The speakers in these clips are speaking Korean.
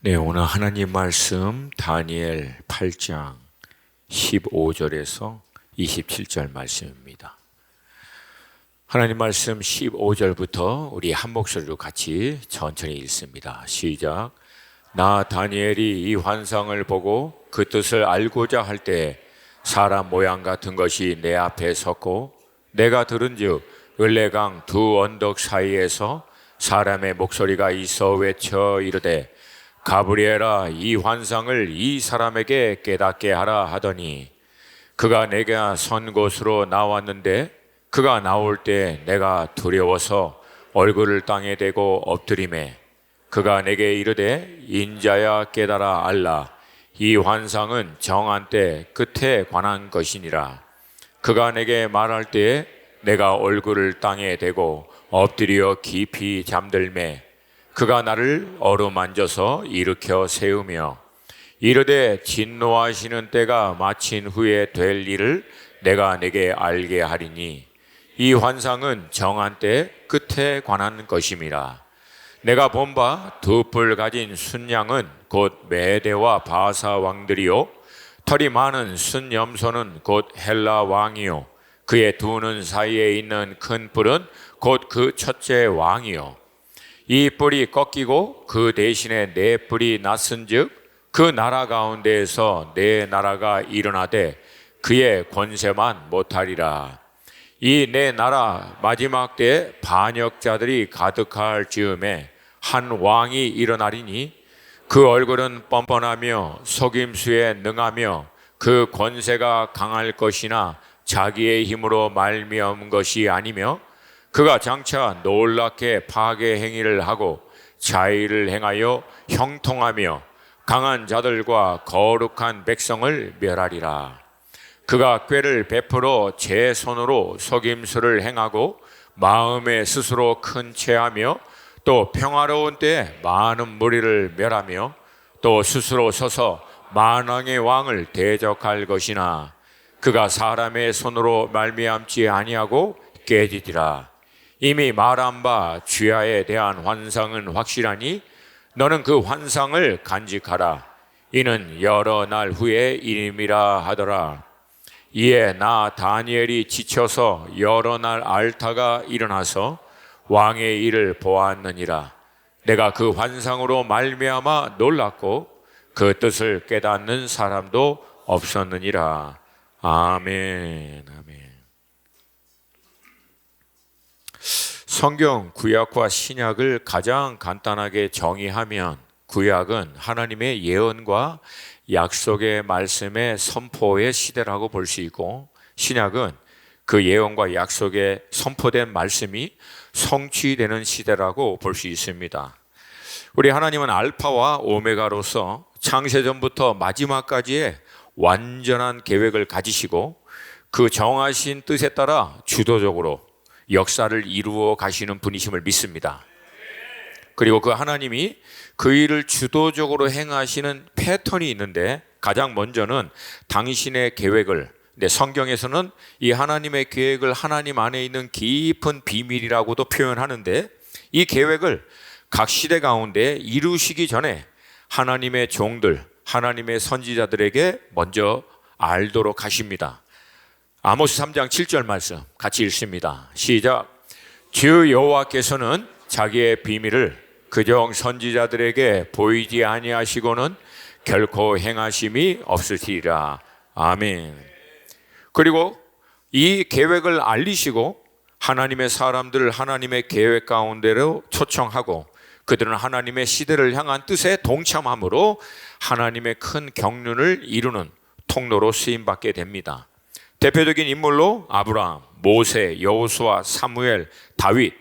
네, 오늘 하나님 말씀 다니엘 8장 15절에서 27절 말씀입니다. 하나님 말씀 15절부터 우리 한 목소리로 같이 천천히 읽습니다. 시작. 나 다니엘이 이 환상을 보고 그 뜻을 알고자 할 때 사람 모양 같은 것이 내 앞에 섰고 내가 들은즉 을레강 두 언덕 사이에서 사람의 목소리가 있어 외쳐 이르되 가브리엘아, 이 환상을 이 사람에게 깨닫게 하라 하더니 그가 내가 선 곳으로 나왔는데 그가 나올 때 내가 두려워서 얼굴을 땅에 대고 엎드리매 그가 내게 이르되 인자야 깨달아 알라. 이 환상은 정한 때 끝에 관한 것이니라. 그가 내게 말할 때에 내가 얼굴을 땅에 대고 엎드려 깊이 잠들매 그가 나를 어루만져서 일으켜 세우며 이르되 진노하시는 때가 마친 후에 될 일을 내가 내게 알게 하리니 이 환상은 정한 때 끝에 관한 것임이라. 내가 본 바 두 뿔 가진 순양은 곧 메대와 바사 왕들이요 털이 많은 순염소는 곧 헬라 왕이요 그의 두 눈 사이에 있는 큰 뿔은 곧 그 첫째 왕이요 이 뿔이 꺾이고 그 대신에 네 뿔이 났은즉 그 나라 가운데에서 네 나라가 일어나되 그의 권세만 못하리라. 이 네 나라 마지막 때에 반역자들이 가득할 즈음에 한 왕이 일어나리니 그 얼굴은 뻔뻔하며 속임수에 능하며 그 권세가 강할 것이나 자기의 힘으로 말미암은 것이 아니며 그가 장차 놀랍게 파괴 행위를 하고 자의를 행하여 형통하며 강한 자들과 거룩한 백성을 멸하리라. 그가 꾀를 베풀어 제 손으로 속임수를 행하고 마음에 스스로 큰 체하며 또 평화로운 때에 많은 무리를 멸하며 또 스스로 서서 만왕의 왕을 대적할 것이나 그가 사람의 손으로 말미암지 아니하고 깨지리라. 이미 말한 바 주야에 대한 환상은 확실하니 너는 그 환상을 간직하라. 이는 여러 날 후의 일임이라 하더라. 이에 나 다니엘이 지쳐서 여러 날 앓다가 일어나서 왕의 일을 보았느니라. 내가 그 환상으로 말미암아 놀랐고 그 뜻을 깨닫는 사람도 없었느니라. 아멘. 아멘. 성경 구약과 신약을 가장 간단하게 정의하면 구약은 하나님의 예언과 약속의 말씀의 선포의 시대라고 볼 수 있고 신약은 그 예언과 약속의 선포된 말씀이 성취되는 시대라고 볼 수 있습니다. 우리 하나님은 알파와 오메가로서 창세전부터 마지막까지의 완전한 계획을 가지시고 그 정하신 뜻에 따라 주도적으로 역사를 이루어 가시는 분이심을 믿습니다. 그리고 그 하나님이 그 일을 주도적으로 행하시는 패턴이 있는데 가장 먼저는 당신의 계획을, 근데 성경에서는 이 하나님의 계획을 하나님 안에 있는 깊은 비밀이라고도 표현하는데 이 계획을 각 시대 가운데 이루시기 전에 하나님의 종들, 하나님의 선지자들에게 먼저 알도록 하십니다. 아모스 3장 7절 말씀 같이 읽습니다. 시작. 주 여호와께서는 자기의 비밀을 그종 선지자들에게 보이지 아니하시고는 결코 행하심이 없으시리라. 아멘. 그리고 이 계획을 알리시고 하나님의 사람들을 하나님의 계획 가운데로 초청하고 그들은 하나님의 시대를 향한 뜻에 동참함으로 하나님의 큰 경륜을 이루는 통로로 쓰임받게 됩니다. 대표적인 인물로 아브라함, 모세, 여호수아, 사무엘, 다윗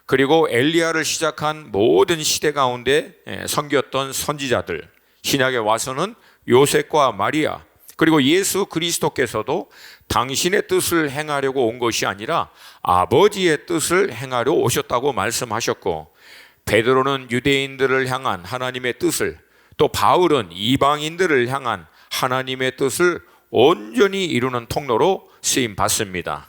그리고 엘리야를 시작한 모든 시대 가운데 섬겼던 선지자들, 신약에 와서는 요셉과 마리아 그리고 예수 그리스도께서도 당신의 뜻을 행하려고 온 것이 아니라 아버지의 뜻을 행하려 오셨다고 말씀하셨고 베드로는 유대인들을 향한 하나님의 뜻을 또 바울은 이방인들을 향한 하나님의 뜻을 온전히 이루는 통로로 쓰임 받습니다.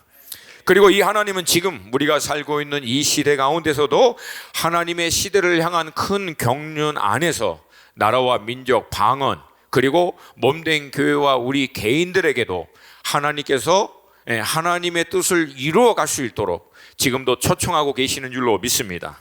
그리고 이 하나님은 지금 우리가 살고 있는 이 시대 가운데서도 하나님의 시대를 향한 큰 경륜 안에서 나라와 민족, 방언, 그리고 몸된 교회와 우리 개인들에게도 하나님께서 하나님의 뜻을 이루어 갈 수 있도록 지금도 초청하고 계시는 줄로 믿습니다.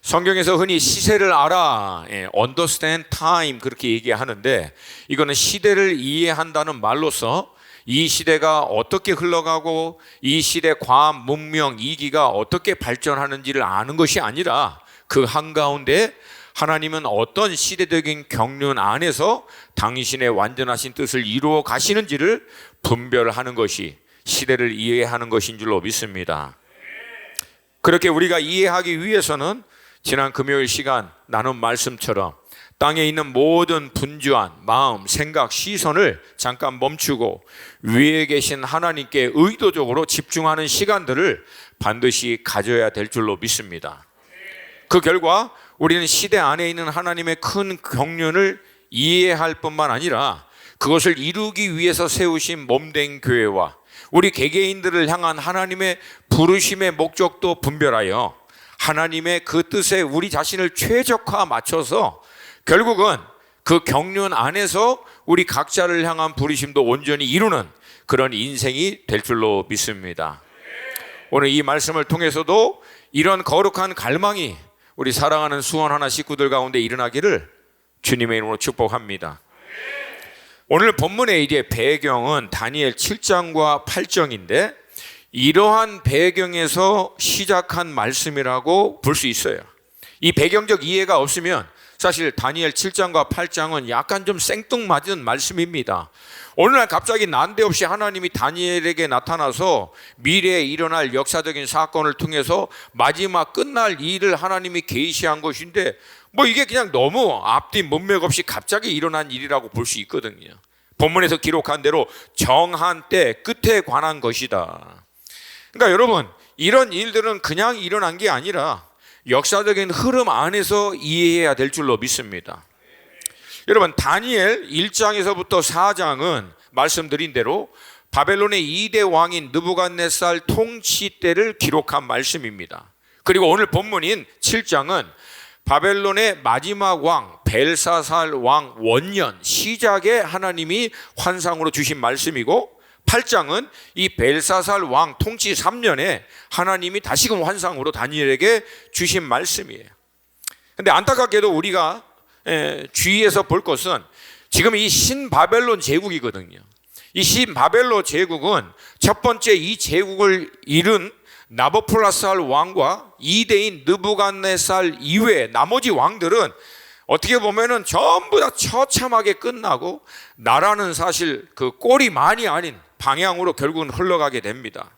성경에서 흔히 시세를 알아, understand time 그렇게 얘기하는데, 이거는 시대를 이해한다는 말로서 이 시대가 어떻게 흘러가고 이 시대 과학, 문명, 이기가 어떻게 발전하는지를 아는 것이 아니라 그 한가운데 하나님은 어떤 시대적인 경륜 안에서 당신의 완전하신 뜻을 이루어 가시는지를 분별하는 것이 시대를 이해하는 것인 줄로 믿습니다. 그렇게 우리가 이해하기 위해서는 지난 금요일 시간 나눈 말씀처럼 땅에 있는 모든 분주한 마음, 생각, 시선을 잠깐 멈추고 위에 계신 하나님께 의도적으로 집중하는 시간들을 반드시 가져야 될 줄로 믿습니다. 그 결과 우리는 시대 안에 있는 하나님의 큰 경륜을 이해할 뿐만 아니라 그것을 이루기 위해서 세우신 몸된 교회와 우리 개개인들을 향한 하나님의 부르심의 목적도 분별하여 하나님의 그 뜻에 우리 자신을 최적화 맞춰서 결국은 그 경륜 안에서 우리 각자를 향한 부르심도 온전히 이루는 그런 인생이 될 줄로 믿습니다. 오늘 이 말씀을 통해서도 이런 거룩한 갈망이 우리 사랑하는 수원 하나 식구들 가운데 일어나기를 주님의 이름으로 축복합니다. 오늘 본문의 이제 배경은 다니엘 7장과 8장인데 이러한 배경에서 시작한 말씀이라고 볼 수 있어요. 이 배경적 이해가 없으면 사실 다니엘 7장과 8장은 약간 좀 생뚱맞은 말씀입니다. 어느 날 갑자기 난데없이 하나님이 다니엘에게 나타나서 미래에 일어날 역사적인 사건을 통해서 마지막 끝날 일을 하나님이 계시한 것인데 뭐 이게 그냥 너무 앞뒤 문맥 없이 갑자기 일어난 일이라고 볼 수 있거든요. 본문에서 기록한 대로 정한 때 끝에 관한 것이다. 그러니까 여러분, 이런 일들은 그냥 일어난 게 아니라 역사적인 흐름 안에서 이해해야 될 줄로 믿습니다. 여러분, 다니엘 1장에서부터 4장은 말씀드린 대로 바벨론의 2대 왕인 느부갓네살 통치 때를 기록한 말씀입니다. 그리고 오늘 본문인 7장은 바벨론의 마지막 왕 벨사살 왕 원년 시작에 하나님이 환상으로 주신 말씀이고, 8장은 이 벨사살 왕 통치 3년에 하나님이 다시금 환상으로 다니엘에게 주신 말씀이에요. 그런데 안타깝게도 우리가 주의해서 볼 것은 지금 이 신바벨론 제국이거든요. 이 신바벨론 제국은 첫 번째 이 제국을 이룬 나보플라살 왕과 2대인 느부갓네살 이외 나머지 왕들은 어떻게 보면은 전부 다 처참하게 끝나고 나라는 사실 그 꼴이 많이 아닌 방향으로 결국은 흘러가게 됩니다.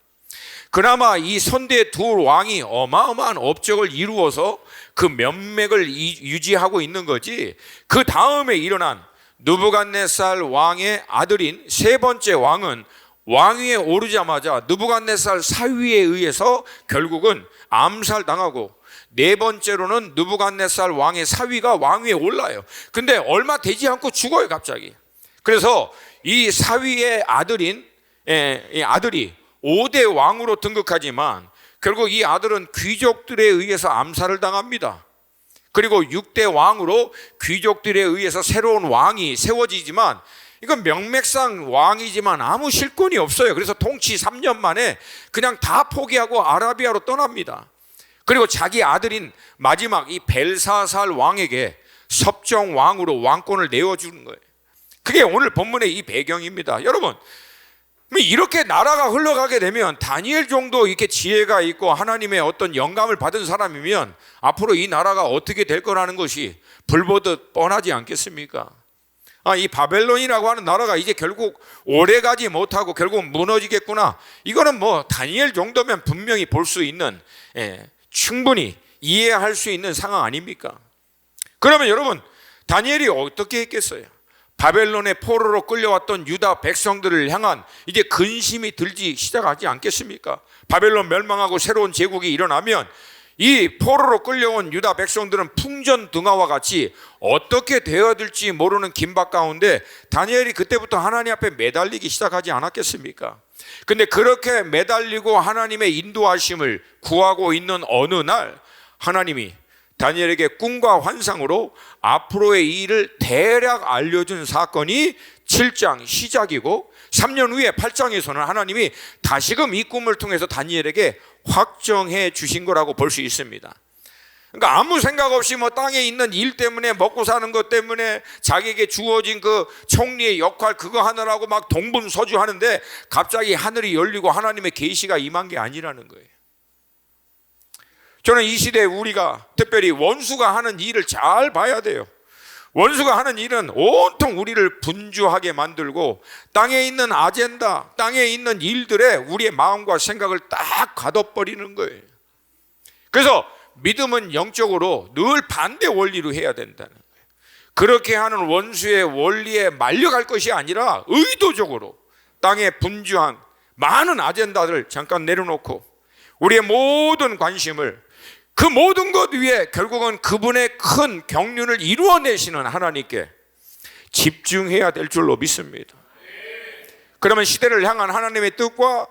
그나마 이 선대 두 왕이 어마어마한 업적을 이루어서 그 면맥을 유지하고 있는 거지, 그 다음에 일어난 느부갓네살 왕의 아들인 세 번째 왕은 왕위에 오르자마자 느부갓네살 사위에 의해서 결국은 암살당하고, 네 번째로는 느부갓네살 왕의 사위가 왕위에 올라요. 근데 얼마 되지 않고 죽어요, 갑자기. 그래서 이 사위의 아들인 이 아들이 5대 왕으로 등극하지만 결국 이 아들은 귀족들에 의해서 암살을 당합니다. 그리고 6대 왕으로 귀족들에 의해서 새로운 왕이 세워지지만 이건 명맥상 왕이지만 아무 실권이 없어요. 그래서 통치 3년 만에 그냥 다 포기하고 아라비아로 떠납니다. 그리고 자기 아들인 마지막 이 벨사살 왕에게 섭정 왕으로 왕권을 내어주는 거예요. 그게 오늘 본문의 이 배경입니다. 여러분, 이렇게 나라가 흘러가게 되면 다니엘 정도 이렇게 지혜가 있고 하나님의 어떤 영감을 받은 사람이면 앞으로 이 나라가 어떻게 될 거라는 것이 불보듯 뻔하지 않겠습니까? 이 바벨론이라고 하는 나라가 이제 결국 오래가지 못하고 결국 무너지겠구나. 이거는 뭐 다니엘 정도면 분명히 볼 수 있는, 충분히 이해할 수 있는 상황 아닙니까? 그러면 여러분, 다니엘이 어떻게 했겠어요? 바벨론의 포로로 끌려왔던 유다 백성들을 향한 이제 근심이 들지 시작하지 않겠습니까? 바벨론 멸망하고 새로운 제국이 일어나면 이 포로로 끌려온 유다 백성들은 풍전등화와 같이 어떻게 되어들지 모르는 긴박 가운데 다니엘이 그때부터 하나님 앞에 매달리기 시작하지 않았겠습니까? 근데 그렇게 매달리고 하나님의 인도하심을 구하고 있는 어느 날 하나님이 다니엘에게 꿈과 환상으로 앞으로의 일을 대략 알려준 사건이 7장 시작이고 3년 후에 8장에서는 하나님이 다시금 이 꿈을 통해서 다니엘에게 확정해 주신 거라고 볼 수 있습니다. 그러니까 아무 생각 없이 뭐 땅에 있는 일 때문에 먹고 사는 것 때문에 자기에게 주어진 그 총리의 역할 그거 하느라고 막 동분서주하는데 갑자기 하늘이 열리고 하나님의 계시가 임한 게 아니라는 거예요. 저는 이 시대에 우리가 특별히 원수가 하는 일을 잘 봐야 돼요. 원수가 하는 일은 온통 우리를 분주하게 만들고 땅에 있는 아젠다, 땅에 있는 일들에 우리의 마음과 생각을 딱 가둬버리는 거예요. 그래서 믿음은 영적으로 늘 반대 원리로 해야 된다는 거예요. 그렇게 하는 원수의 원리에 말려갈 것이 아니라 의도적으로 땅에 분주한 많은 아젠다를 잠깐 내려놓고 우리의 모든 관심을 그 모든 것 위에 결국은 그분의 큰 경륜을 이루어내시는 하나님께 집중해야 될 줄로 믿습니다. 그러면 시대를 향한 하나님의 뜻과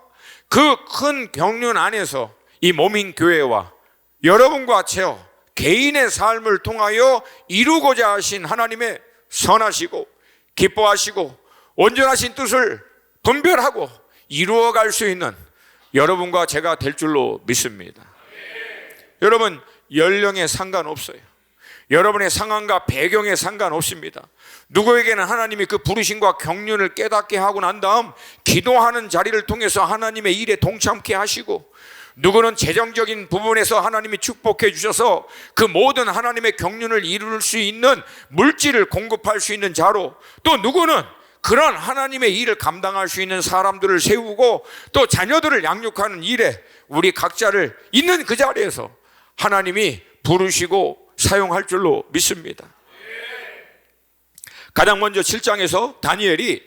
그 큰 경륜 안에서 이 몸인 교회와 여러분과 저 개인의 삶을 통하여 이루고자 하신 하나님의 선하시고 기뻐하시고 온전하신 뜻을 분별하고 이루어갈 수 있는 여러분과 제가 될 줄로 믿습니다. 여러분, 연령에 상관없어요. 여러분의 상황과 배경에 상관없습니다. 누구에게는 하나님이 그 부르심과 경륜을 깨닫게 하고 난 다음 기도하는 자리를 통해서 하나님의 일에 동참케 하시고, 누구는 재정적인 부분에서 하나님이 축복해 주셔서 그 모든 하나님의 경륜을 이룰 수 있는 물질을 공급할 수 있는 자로, 또 누구는 그런 하나님의 일을 감당할 수 있는 사람들을 세우고 또 자녀들을 양육하는 일에 우리 각자를 있는 그 자리에서 하나님이 부르시고 사용할 줄로 믿습니다. 가장 먼저 7장에서 다니엘이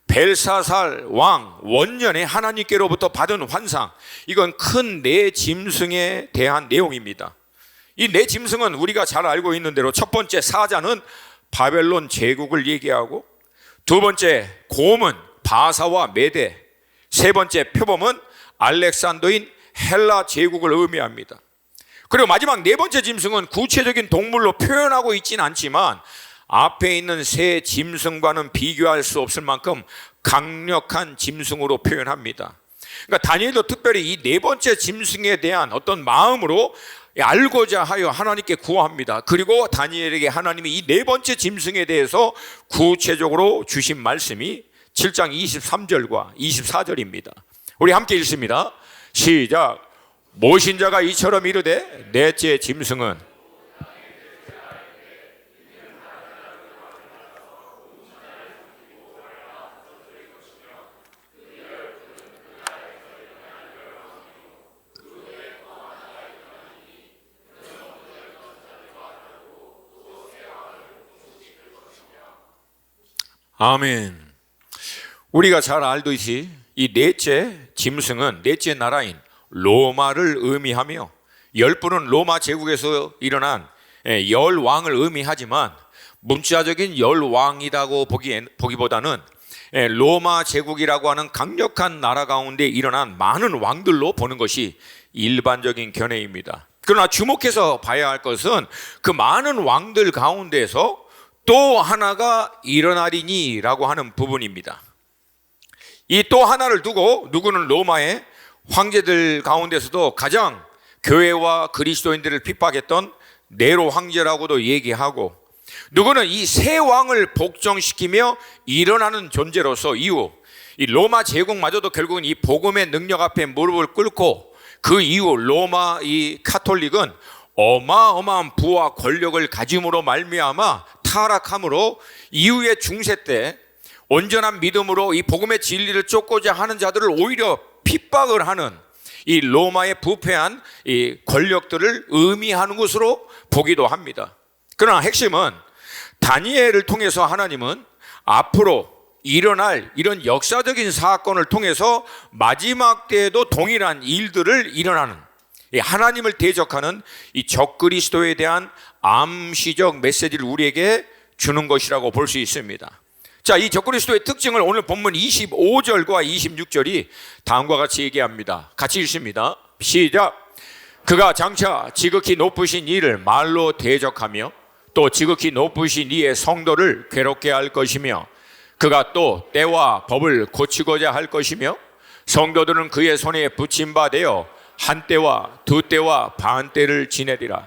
벨사살 왕 원년에 하나님께로부터 받은 환상, 이건 큰 네 짐승에 대한 내용입니다. 이 네 짐승은 우리가 잘 알고 있는 대로 첫 번째 사자는 바벨론 제국을 얘기하고, 두 번째 곰은 바사와 메대, 세 번째 표범은 알렉산더인 헬라 제국을 의미합니다. 그리고 마지막 네 번째 짐승은 구체적인 동물로 표현하고 있지는 않지만 앞에 있는 세 짐승과는 비교할 수 없을 만큼 강력한 짐승으로 표현합니다. 그러니까 다니엘도 특별히 이 네 번째 짐승에 대한 어떤 마음으로 알고자 하여 하나님께 구합니다. 그리고 다니엘에게 하나님이 이 네 번째 짐승에 대해서 구체적으로 주신 말씀이 7장 23절과 24절입니다. 우리 함께 읽습니다. 시작. 모신 자가 이처럼 이르되 넷째 짐승은 아멘. 우리가 잘 알듯이 이 넷째 짐승은 넷째 나라인 로마를 의미하며, 열분은 로마 제국에서 일어난 열왕을 의미하지만 문자적인 열왕이라고 보기보다는 로마 제국이라고 하는 강력한 나라 가운데 일어난 많은 왕들로 보는 것이 일반적인 견해입니다. 그러나 주목해서 봐야 할 것은 그 많은 왕들 가운데서 또 하나가 일어나리니라고 하는 부분입니다. 이 또 하나를 두고 누구는 로마의 황제들 가운데서도 가장 교회와 그리스도인들을 핍박했던 네로 황제라고도 얘기하고, 누구는 이 세 왕을 복종시키며 일어나는 존재로서 이후 이 로마 제국마저도 결국은 이 복음의 능력 앞에 무릎을 꿇고, 그 이후 로마 이 카톨릭은 어마어마한 부와 권력을 가짐으로 말미암아 타락함으로 이후의 중세 때 온전한 믿음으로 이 복음의 진리를 쫓고자 하는 자들을 오히려 핍박을 하는 이 로마의 부패한 이 권력들을 의미하는 것으로 보기도 합니다. 그러나 핵심은 다니엘을 통해서 하나님은 앞으로 일어날 이런 역사적인 사건을 통해서 마지막 때에도 동일한 일들을 일어나는 하나님을 대적하는 이 적그리스도에 대한 암시적 메시지를 우리에게 주는 것이라고 볼 수 있습니다. 자, 이 적그리스도의 특징을 오늘 본문 25절과 26절이 다음과 같이 얘기합니다. 같이 읽습니다. 시작. 그가 장차 지극히 높으신 이를 말로 대적하며 또 지극히 높으신 이의 성도를 괴롭게 할 것이며 그가 또 때와 법을 고치고자 할 것이며 성도들은 그의 손에 붙임 바 되어 한 때와 두 때와 반 때를 지내리라.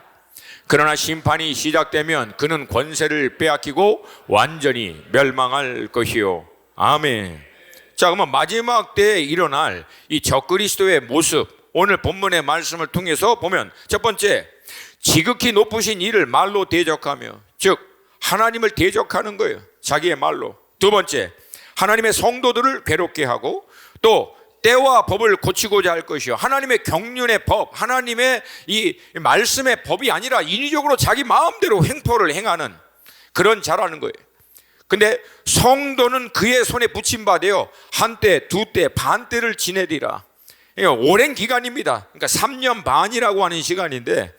그러나 심판이 시작되면 그는 권세를 빼앗기고 완전히 멸망할 것이요. 아멘. 자, 그러면 마지막 때에 일어날 이 적그리스도의 모습, 오늘 본문의 말씀을 통해서 보면 첫 번째, 지극히 높으신 이를 말로 대적하며, 즉 하나님을 대적하는 거예요. 자기의 말로. 두 번째, 하나님의 성도들을 괴롭게 하고 또 때와 법을 고치고자 할 것이요. 하나님의 경륜의 법, 하나님의 이 말씀의 법이 아니라 인위적으로 자기 마음대로 횡포를 행하는 그런 자라는 거예요. 근데 성도는 그의 손에 붙임 바 되어 한때, 두때, 반때를 지내리라. 오랜 기간입니다. 그러니까 3년 반이라고 하는 시간인데,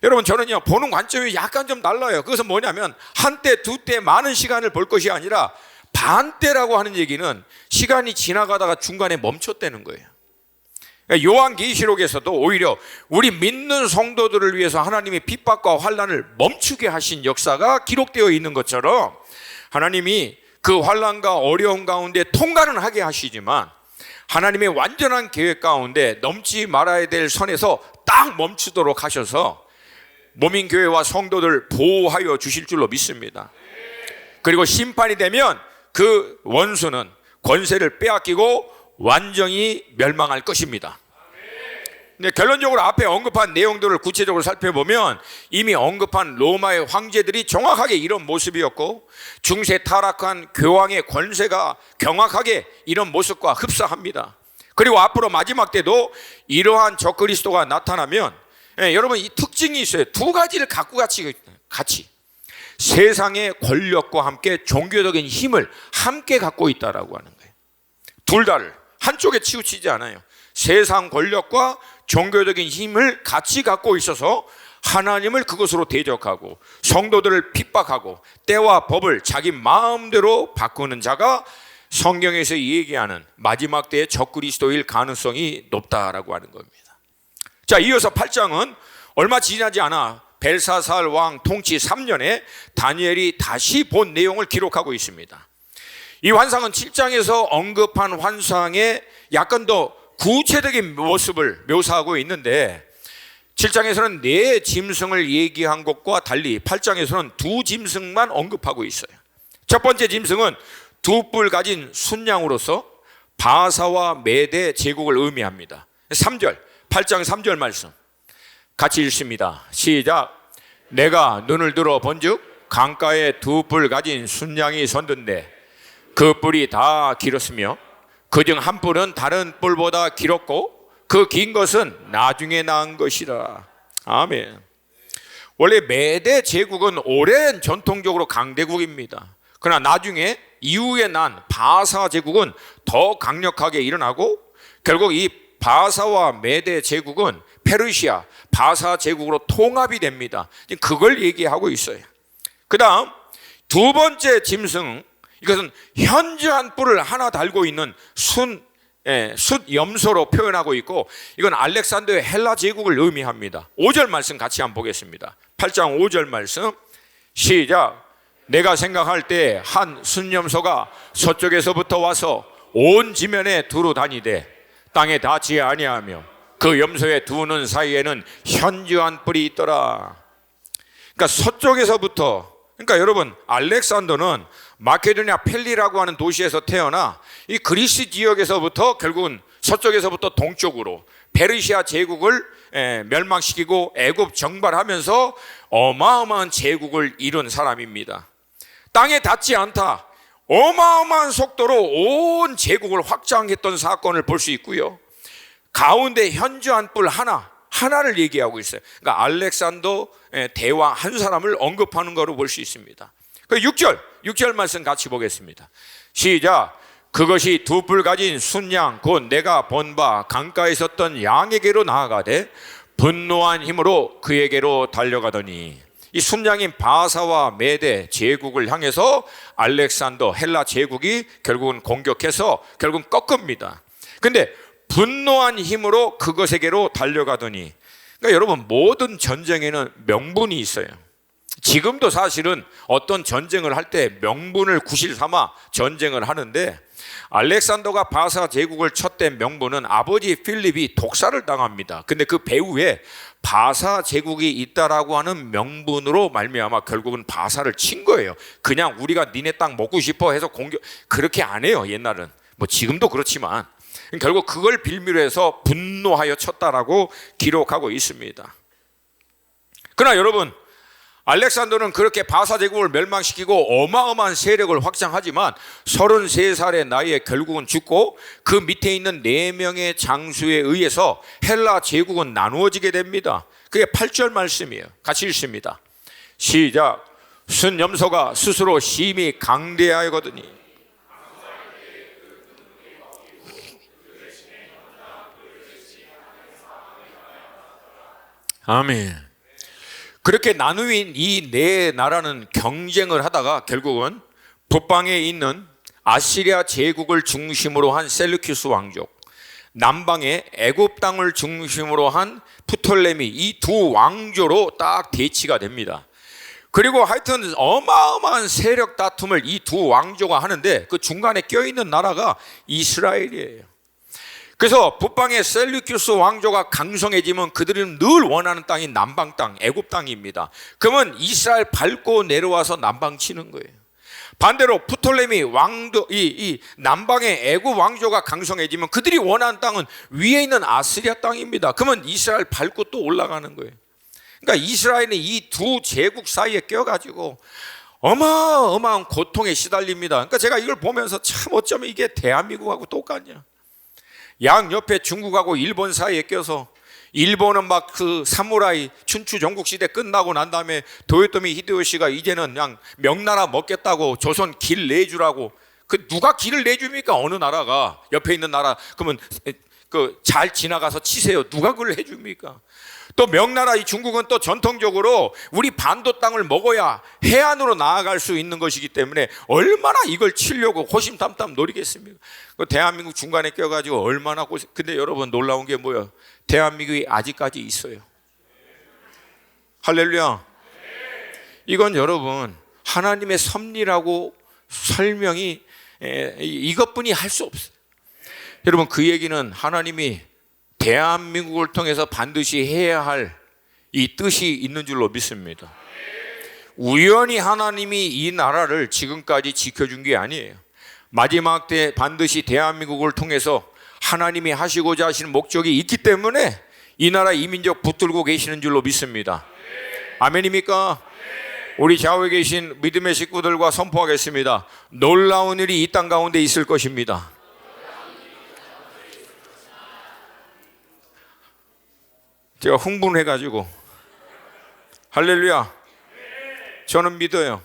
여러분 저는요 보는 관점이 약간 좀 달라요. 그것은 뭐냐면 한때, 두때 많은 시간을 볼 것이 아니라 반때라고 하는 얘기는 시간이 지나가다가 중간에 멈췄다는 거예요. 요한계시록에서도 오히려 우리 믿는 성도들을 위해서 하나님이 핍박과 환난을 멈추게 하신 역사가 기록되어 있는 것처럼 하나님이 그 환난과 어려움 가운데 통과는 하게 하시지만 하나님의 완전한 계획 가운데 넘지 말아야 될 선에서 딱 멈추도록 하셔서 모민교회와 성도들 보호하여 주실 줄로 믿습니다. 그리고 심판이 되면 그 원수는 권세를 빼앗기고 완전히 멸망할 것입니다. 근데 결론적으로 앞에 언급한 내용들을 구체적으로 살펴보면 이미 언급한 로마의 황제들이 정확하게 이런 모습이었고 중세 타락한 교황의 권세가 경악하게 이런 모습과 흡사합니다. 그리고 앞으로 마지막 때도 이러한 적그리스도가 나타나면 여러분 이 특징이 있어요. 두 가지를 갖고 같이 세상의 권력과 함께 종교적인 힘을 함께 갖고 있다라고 하는 거예요. 둘 다를 한쪽에 치우치지 않아요. 세상 권력과 종교적인 힘을 같이 갖고 있어서 하나님을 그것으로 대적하고 성도들을 핍박하고 때와 법을 자기 마음대로 바꾸는 자가 성경에서 얘기하는 마지막 때의 적그리스도일 가능성이 높다라고 하는 겁니다. 자, 이어서 8장은 얼마 지나지 않아 벨사살 왕 통치 3년에 다니엘이 다시 본 내용을 기록하고 있습니다. 이 환상은 7장에서 언급한 환상의 약간 더 구체적인 모습을 묘사하고 있는데 7장에서는 네 짐승을 얘기한 것과 달리 8장에서는 두 짐승만 언급하고 있어요. 첫 번째 짐승은 두 뿔 가진 순양으로서 바사와 메대 제국을 의미합니다. 3절, 8장 3절 말씀 같이 읽습니다. 시작. 내가 눈을 들어 본즉 강가에 두 뿔 가진 순양이 섰는데 그 뿔이 다 길었으며 그중 한 뿔은 다른 뿔보다 길었고 그 긴 것은 나중에 낳은 것이라. 아멘. 원래 메대 제국은 오랜 전통적으로 강대국입니다. 그러나 나중에 이후에 난 바사 제국은 더 강력하게 일어나고 결국 이 바사와 메대 제국은 페르시아, 바사 제국으로 통합이 됩니다. 그걸 얘기하고 있어요. 그 다음 두 번째 짐승, 이것은 현저한 뿔을 하나 달고 있는 숫 염소로 표현하고 있고 이건 알렉산더의 헬라 제국을 의미합니다. 5절 말씀 같이 한번 보겠습니다. 8장 5절 말씀 시작. 내가 생각할 때 한 순염소가 서쪽에서부터 와서 온 지면에 두루 다니되 땅에 닿지 아니하며 그 염소의 두 눈 사이에는 현저한 뿔이 있더라. 그러니까 서쪽에서부터, 그러니까 여러분 알렉산더는 마케도니아 펠리라고 하는 도시에서 태어나 이 그리스 지역에서부터 결국은 서쪽에서부터 동쪽으로 페르시아 제국을 멸망시키고 애굽 정발하면서 어마어마한 제국을 이룬 사람입니다. 땅에 닿지 않다. 어마어마한 속도로 온 제국을 확장했던 사건을 볼 수 있고요. 가운데 현저한 뿔 하나를 얘기하고 있어요. 그러니까 알렉산더 대왕 한 사람을 언급하는 거로 볼 수 있습니다. 6절 말씀 같이 보겠습니다. 시작. 그것이 두 뿔 가진 순양 곧 내가 본 바 강가에 섰던 양에게로 나아가되 분노한 힘으로 그에게로 달려가더니 이 순양인 바사와 메대 제국을 향해서 알렉산더 헬라 제국이 결국은 공격해서 결국은 꺾습니다. 근데 분노한 힘으로 그것에게로 달려가더니, 그러니까 여러분, 모든 전쟁에는 명분이 있어요. 지금도 사실은 어떤 전쟁을 할 때 명분을 구실 삼아 전쟁을 하는데, 알렉산더가 바사 제국을 쳤던 명분은 아버지 필립이 독사를 당합니다. 근데 그 배후에 바사 제국이 있다라고 하는 명분으로 말미암아 결국은 바사를 친 거예요. 그냥 우리가 니네 땅 먹고 싶어 해서 공격, 그렇게 안 해요. 옛날은 뭐 지금도 그렇지만 결국 그걸 빌미로 해서 분노하여 쳤다라고 기록하고 있습니다. 그러나 여러분, 알렉산더는 그렇게 바사 제국을 멸망시키고 어마어마한 세력을 확장하지만 33살의 나이에 결국은 죽고, 그 밑에 있는 4명의 장수에 의해서 헬라 제국은 나누어지게 됩니다. 그게 8절 말씀이에요. 같이 읽습니다. 시작. 순염소가 스스로 심히 강대하거든요. 아멘. 그렇게 나누인 이 네 나라는 경쟁을 하다가 결국은 북방에 있는 아시리아 제국을 중심으로 한 셀루키스 왕족, 남방의 애굽 땅을 중심으로 한 프톨레미, 이 두 왕조로 딱 대치가 됩니다. 그리고 하여튼 어마어마한 세력 다툼을 이 두 왕조가 하는데, 그 중간에 껴있는 나라가 이스라엘이에요. 그래서 북방의 셀루키스 왕조가 강성해지면 그들은 늘 원하는 땅이 남방 땅, 애굽 땅입니다. 그러면 이스라엘 밟고 내려와서 남방 치는 거예요. 반대로 프톨레미 왕도, 이 남방의 애굽 왕조가 강성해지면 그들이 원하는 땅은 위에 있는 아시리아 땅입니다. 그러면 이스라엘 밟고 또 올라가는 거예요. 그러니까 이스라엘은 이 두 제국 사이에 껴가지고 어마어마한 고통에 시달립니다. 그러니까 제가 이걸 보면서 참 어쩌면 이게 대한민국하고 똑같냐. 양 옆에 중국하고 일본 사이에 껴서, 일본은 막 그 사무라이 춘추 전국시대 끝나고 난 다음에 도요토미 히데요시가 이제는 그냥 명나라 먹겠다고 조선 길 내주라고, 그 누가 길을 내줍니까? 어느 나라가 옆에 있는 나라 그러면 그 잘 지나가서 치세요. 누가 그걸 해줍니까? 또 명나라 이 중국은 또 전통적으로 우리 반도 땅을 먹어야 해안으로 나아갈 수 있는 것이기 때문에 얼마나 이걸 치려고 호심탐탐 노리겠습니까? 대한민국 중간에 껴가지고 얼마나 고생. 근데 여러분, 놀라운 게 뭐예요? 대한민국이 아직까지 있어요. 할렐루야. 이건 여러분, 하나님의 섭리라고 설명이 이것뿐이 할 수 없어요. 여러분, 그 얘기는 하나님이 대한민국을 통해서 반드시 해야 할 이 뜻이 있는 줄로 믿습니다. 우연히 하나님이 이 나라를 지금까지 지켜준 게 아니에요. 마지막 때 반드시 대한민국을 통해서 하나님이 하시고자 하시는 목적이 있기 때문에 이 나라 이민족 붙들고 계시는 줄로 믿습니다. 아멘입니까? 우리 좌우에 계신 믿음의 식구들과 선포하겠습니다. 놀라운 일이 이 땅 가운데 있을 것입니다. 제가 흥분해가지고, 할렐루야. 저는 믿어요.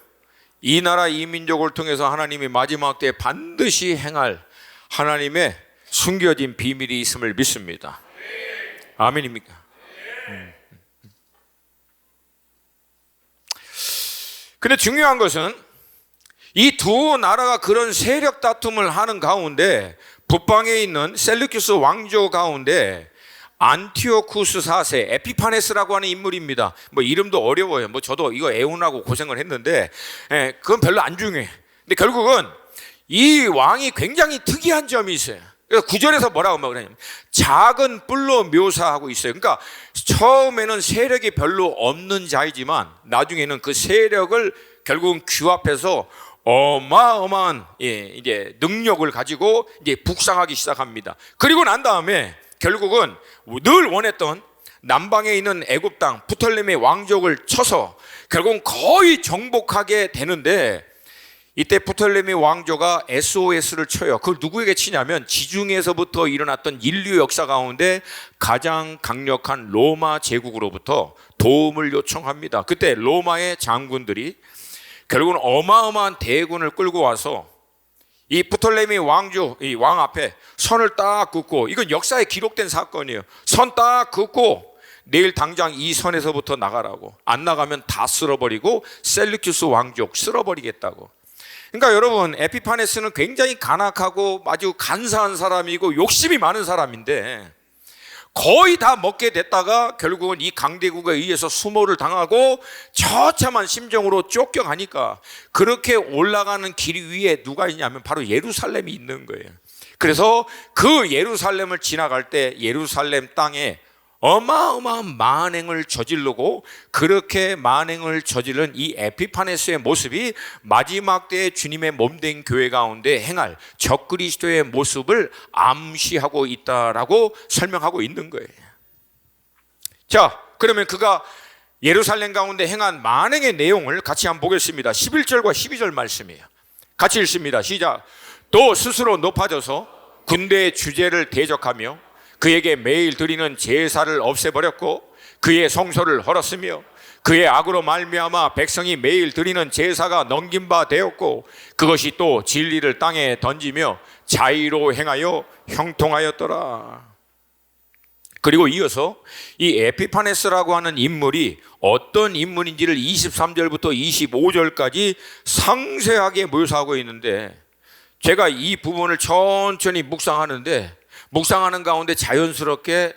이 나라 이민족을 통해서 하나님이 마지막 때에 반드시 행할 하나님의 숨겨진 비밀이 있음을 믿습니다. 아멘입니까? 근데 중요한 것은 이 두 나라가 그런 세력 다툼을 하는 가운데, 북방에 있는 셀루키스 왕조 가운데 안티오쿠스 4세 에피파네스라고 하는 인물입니다. 뭐 이름도 어려워요. 뭐 저도 이거 애운하고 고생을 했는데, 그건 별로 안 중요해. 근데 결국은 이 왕이 굉장히 특이한 점이 있어요. 그래서 9절에서 뭐라고 말하냐면 작은 뿔로 묘사하고 있어요. 그러니까 처음에는 세력이 별로 없는 자이지만 나중에는 그 세력을 결국은 규합해서 어마어마한 이제 능력을 가지고 이제 북상하기 시작합니다. 그리고 난 다음에 결국은 늘 원했던 남방에 있는 애굽 땅 프톨레미 왕족을 쳐서 결국은 거의 정복하게 되는데, 이때 프톨레미 왕조가 SOS를 쳐요. 그걸 누구에게 치냐면 지중해에서부터 일어났던 인류 역사 가운데 가장 강력한 로마 제국으로부터 도움을 요청합니다. 그때 로마의 장군들이 결국은 어마어마한 대군을 끌고 와서 이 프톨레미 왕조, 이 왕 앞에 선을 딱 긋고, 이건 역사에 기록된 사건이에요. 선 딱 긋고 내일 당장 이 선에서부터 나가라고, 안 나가면 다 쓸어버리고 셀루키스 왕족 쓸어버리겠다고. 그러니까 여러분, 에피파네스는 굉장히 간악하고 아주 간사한 사람이고 욕심이 많은 사람인데, 거의 다 먹게 됐다가 결국은 이 강대국에 의해서 수모를 당하고 처참한 심정으로 쫓겨가니까 그렇게 올라가는 길 위에 누가 있냐면 바로 예루살렘이 있는 거예요. 그래서 그 예루살렘을 지나갈 때 예루살렘 땅에 어마어마한 만행을 저지르고, 그렇게 만행을 저지른 이 에피파네스의 모습이 마지막 때의 주님의 몸된 교회 가운데 행할 적그리스도의 모습을 암시하고 있다라고 설명하고 있는 거예요. 자, 그러면 그가 예루살렘 가운데 행한 만행의 내용을 같이 한번 보겠습니다. 11절과 12절 말씀이에요. 같이 읽습니다. 시작. 또 스스로 높아져서 군대의 주제를 대적하며 그에게 매일 드리는 제사를 없애버렸고 그의 성소를 헐었으며 그의 악으로 말미암아 백성이 매일 드리는 제사가 넘긴 바 되었고 그것이 또 진리를 땅에 던지며 자의로 행하여 형통하였더라. 그리고 이어서 이 에피파네스라고 하는 인물이 어떤 인물인지를 23절부터 25절까지 상세하게 묘사하고 있는데, 제가 이 부분을 천천히 묵상하는 가운데 자연스럽게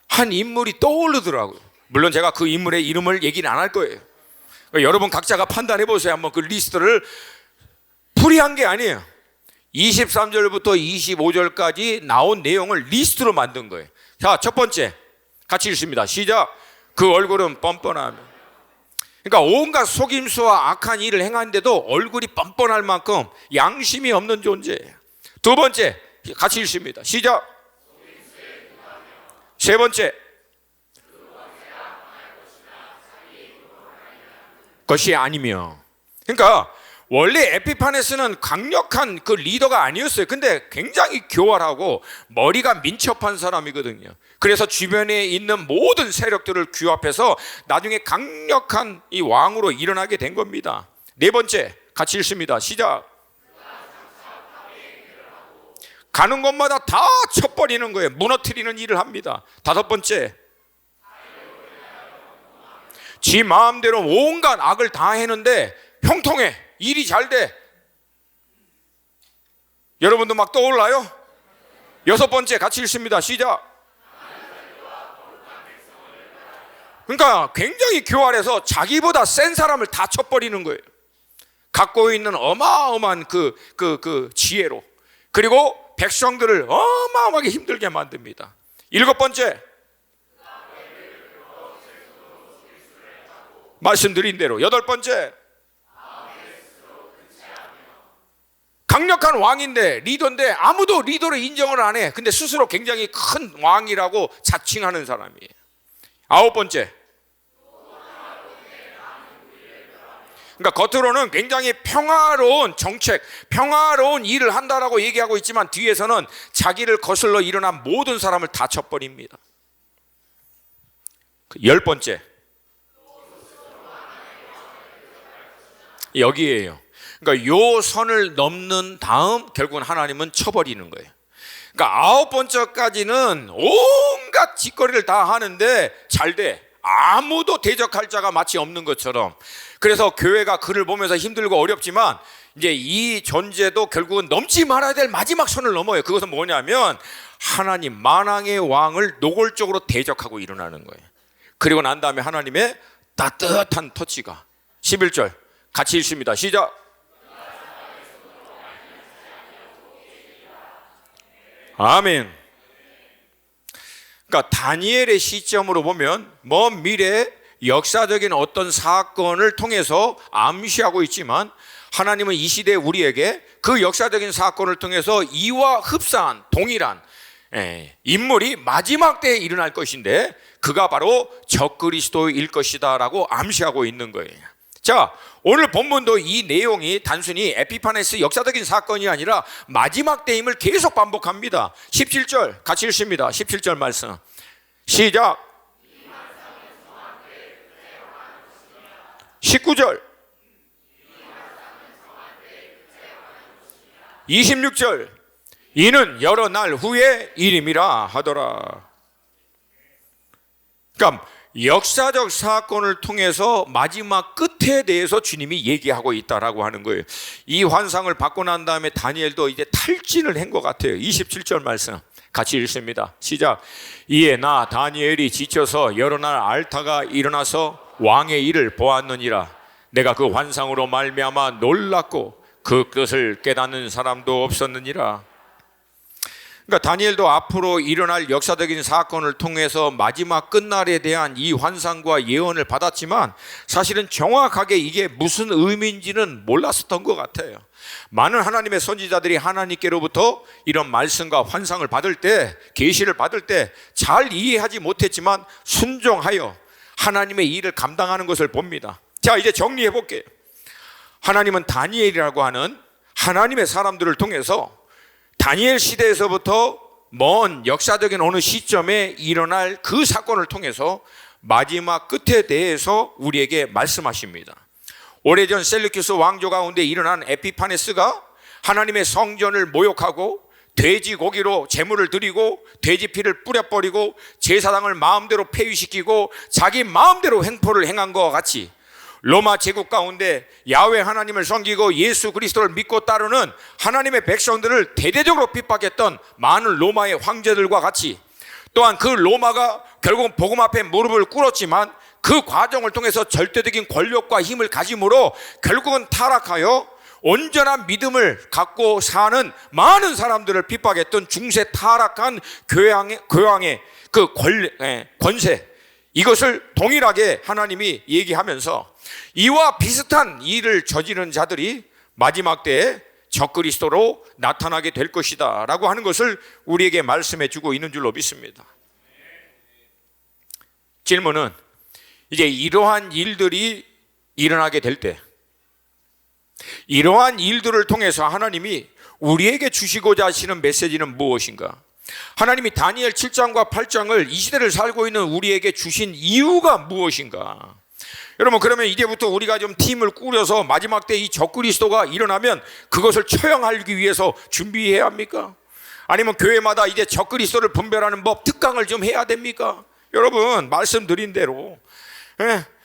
한 인물이 떠오르더라고요. 물론 제가 그 인물의 이름을 얘기는 안 할 거예요. 그러니까 여러분 각자가 판단해 보세요. 한번 그 리스트를 풀이한 게 아니에요. 23절부터 25절까지 나온 내용을 리스트로 만든 거예요. 자, 첫 번째 같이 읽습니다. 시작. 그 얼굴은 뻔뻔하며, 그러니까 온갖 속임수와 악한 일을 행하는데도 얼굴이 뻔뻔할 만큼 양심이 없는 존재예요. 두 번째 같이 읽습니다. 시작. 세 번째 것이 아니며, 그러니까 원래 에피파네스는 강력한 그 리더가 아니었어요. 근데 굉장히 교활하고 머리가 민첩한 사람이거든요. 그래서 주변에 있는 모든 세력들을 규합해서 나중에 강력한 이 왕으로 일어나게 된 겁니다. 네 번째 같이 읽습니다. 시작. 가는 곳마다 다 쳐버리는 거예요. 무너뜨리는 일을 합니다. 다섯 번째, 지 마음대로 온갖 악을 다 했는데 형통해, 일이 잘 돼. 여러분도 막 떠올라요? 여섯 번째 같이 읽습니다. 시작. 그러니까 굉장히 교활해서 자기보다 센 사람을 다 쳐버리는 거예요. 갖고 있는 어마어마한 그 지혜로. 그리고 백성들을 어마어마하게 힘들게 만듭니다. 일곱 번째, 말씀드린 대로. 여덟 번째, 강력한 왕인데 리더인데 아무도 리더를 인정을 안 해. 근데 스스로 굉장히 큰 왕이라고 자칭하는 사람이에요. 아홉 번째, 그러니까 겉으로는 굉장히 평화로운 정책, 평화로운 일을 한다라고 얘기하고 있지만 뒤에서는 자기를 거슬러 일어난 모든 사람을 다 쳐버립니다. 열 번째, 여기에요. 그러니까 요 선을 넘는 다음 결국은 하나님은 쳐버리는 거예요. 그러니까 아홉 번째까지는 온갖 짓거리를 다 하는데 잘 돼. 아무도 대적할 자가 마치 없는 것처럼. 그래서 교회가 그를 보면서 힘들고 어렵지만 이제 이 존재도 결국은 넘지 말아야 될 마지막 선을 넘어요. 그것은 뭐냐면 하나님 만왕의 왕을 노골적으로 대적하고 일어나는 거예요. 그리고 난 다음에 하나님의 따뜻한 터치가 11절 같이 읽습니다. 시작. 아멘. 그러니까 다니엘의 시점으로 보면 먼 미래에 역사적인 어떤 사건을 통해서 암시하고 있지만 하나님은 이 시대 우리에게 그 역사적인 사건을 통해서 이와 흡사한 동일한 인물이 마지막 때에 일어날 것인데 그가 바로 적그리스도일 것이다 라고 암시하고 있는 거예요. 자, 오늘 본문도 이 내용이 단순히 에피파네스 역사적인 사건이 아니라 마지막 때임을 계속 반복합니다. 17절 같이 읽습니다. 17절 말씀 시작. 19절 26절 이는 여러 날 후의 일임이라 하더라. 그러니까 역사적 사건을 통해서 마지막 끝에 대해서 주님이 얘기하고 있다라고 하는 거예요. 이 환상을 받고 난 다음에 다니엘도 이제 탈진을 한 것 같아요. 27절 말씀 같이 읽습니다. 시작. 이에 나 다니엘이 지쳐서 여러 날 앓다가 일어나서 왕의 일을 보았느니라. 내가 그 환상으로 말미암아 놀랐고 그 뜻을 깨닫는 사람도 없었느니라. 그러니까 다니엘도 앞으로 일어날 역사적인 사건을 통해서 마지막 끝날에 대한 이 환상과 예언을 받았지만 사실은 정확하게 이게 무슨 의미인지는 몰랐었던 것 같아요. 많은 하나님의 선지자들이 하나님께로부터 이런 말씀과 환상을 받을 때, 계시를 받을 때 잘 이해하지 못했지만 순종하여 하나님의 일을 감당하는 것을 봅니다. 자, 이제 정리해 볼게요. 하나님은 다니엘이라고 하는 하나님의 사람들을 통해서 다니엘 시대에서부터 먼 역사적인 어느 시점에 일어날 그 사건을 통해서 마지막 끝에 대해서 우리에게 말씀하십니다. 오래전 셀루키스 왕조 가운데 일어난 에피파네스가 하나님의 성전을 모욕하고 돼지고기로 제물을 드리고 돼지피를 뿌려버리고 제사장을 마음대로 폐위시키고 자기 마음대로 횡포를 행한 것과 같이 로마 제국 가운데 야훼 하나님을 섬기고 예수 그리스도를 믿고 따르는 하나님의 백성들을 대대적으로 핍박했던 많은 로마의 황제들과 같이, 또한 그 로마가 결국 복음 앞에 무릎을 꿇었지만 그 과정을 통해서 절대적인 권력과 힘을 가짐으로 결국은 타락하여 온전한 믿음을 갖고 사는 많은 사람들을 핍박했던 중세 타락한 교황의 그 권세, 이것을 동일하게 하나님이 얘기하면서 이와 비슷한 일을 저지른 자들이 마지막 때에 적그리스도로 나타나게 될 것이다 라고 하는 것을 우리에게 말씀해 주고 있는 줄로 믿습니다. 질문은, 이제 이러한 일들이 일어나게 될 때 이러한 일들을 통해서 하나님이 우리에게 주시고자 하시는 메시지는 무엇인가? 하나님이 다니엘 7장과 8장을 이 시대를 살고 있는 우리에게 주신 이유가 무엇인가? 여러분, 그러면 이제부터 우리가 좀 팀을 꾸려서 마지막 때 이 적그리스도가 일어나면 그것을 처형하기 위해서 준비해야 합니까? 아니면 교회마다 이제 적그리스도를 분별하는 법 특강을 좀 해야 됩니까? 여러분, 말씀드린 대로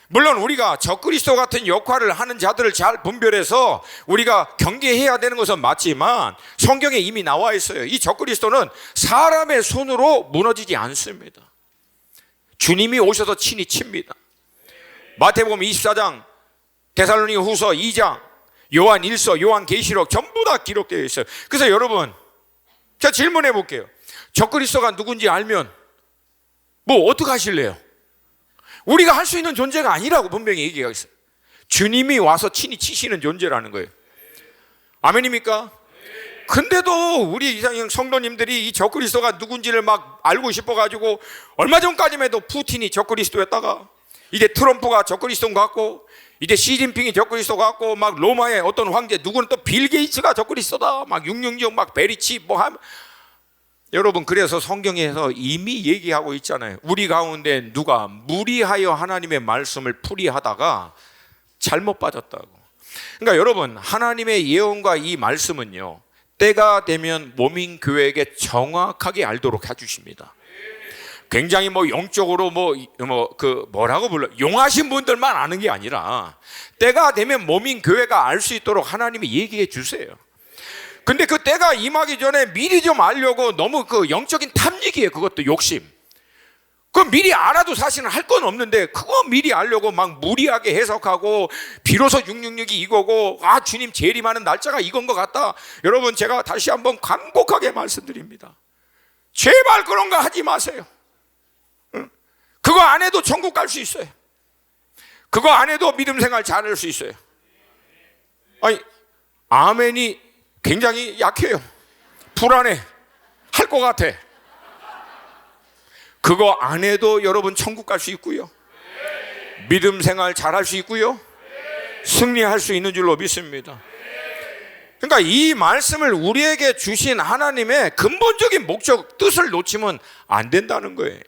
물론 우리가 적그리스도 같은 역할을 하는 자들을 잘 분별해서 우리가 경계해야 되는 것은 맞지만 성경에 이미 나와 있어요. 이 적그리스도는 사람의 손으로 무너지지 않습니다. 주님이 오셔서 친히 칩니다. 마태복음 24장, 데살로니가 후서 2장, 요한 1서, 요한 계시록 전부 다 기록되어 있어요. 그래서 여러분, 제가 질문해 볼게요. 적그리스도가 누군지 알면 뭐 어떻게 하실래요? 우리가 할 수 있는 존재가 아니라고 분명히 얘기하고 있어요. 주님이 와서 친히 치시는 존재라는 거예요. 아멘입니까? 근데도 우리 이상형 성도님들이 이 적그리스도가 누군지를 막 알고 싶어가지고 얼마 전까지만 해도 푸틴이 적그리스도였다가 이제 트럼프가 적그리스도 같고 이제 시진핑이 적그리스도 같고 막 로마의 어떤 황제 누구는 또 빌 게이츠가 적그리스도다 막 666 막 베리치 뭐 하면, 여러분, 그래서 성경에서 이미 얘기하고 있잖아요. 우리 가운데 누가 무리하여 하나님의 말씀을 풀이하다가 잘못 빠졌다고. 그러니까 여러분, 하나님의 예언과 이 말씀은요, 때가 되면 몸인 교회에게 정확하게 알도록 해주십니다. 굉장히 뭐 영적으로 뭐라고 불러, 용하신 분들만 아는 게 아니라 때가 되면 몸인 교회가 알 수 있도록 하나님이 얘기해 주세요. 근데 그 때가 임하기 전에 미리 좀 알려고 너무 그 영적인 탐닉이에요. 그것도 욕심. 그럼 미리 알아도 사실은 할 건 없는데 그거 미리 알려고 막 무리하게 해석하고 비로소 666이 이거고 주님 재림하는 날짜가 이건 것 같다. 여러분, 제가 다시 한번 간곡하게 말씀드립니다. 제발 그런 거 하지 마세요. 그거 안 해도 천국 갈 수 있어요. 그거 안 해도 믿음 생활 잘할 수 있어요. 아니, 아멘이 굉장히 약해요. 불안해. 할 것 같아. 그거 안 해도 여러분 천국 갈 수 있고요. 믿음 생활 잘할 수 있고요. 승리할 수 있는 줄로 믿습니다. 그러니까 이 말씀을 우리에게 주신 하나님의 근본적인 목적, 뜻을 놓치면 안 된다는 거예요.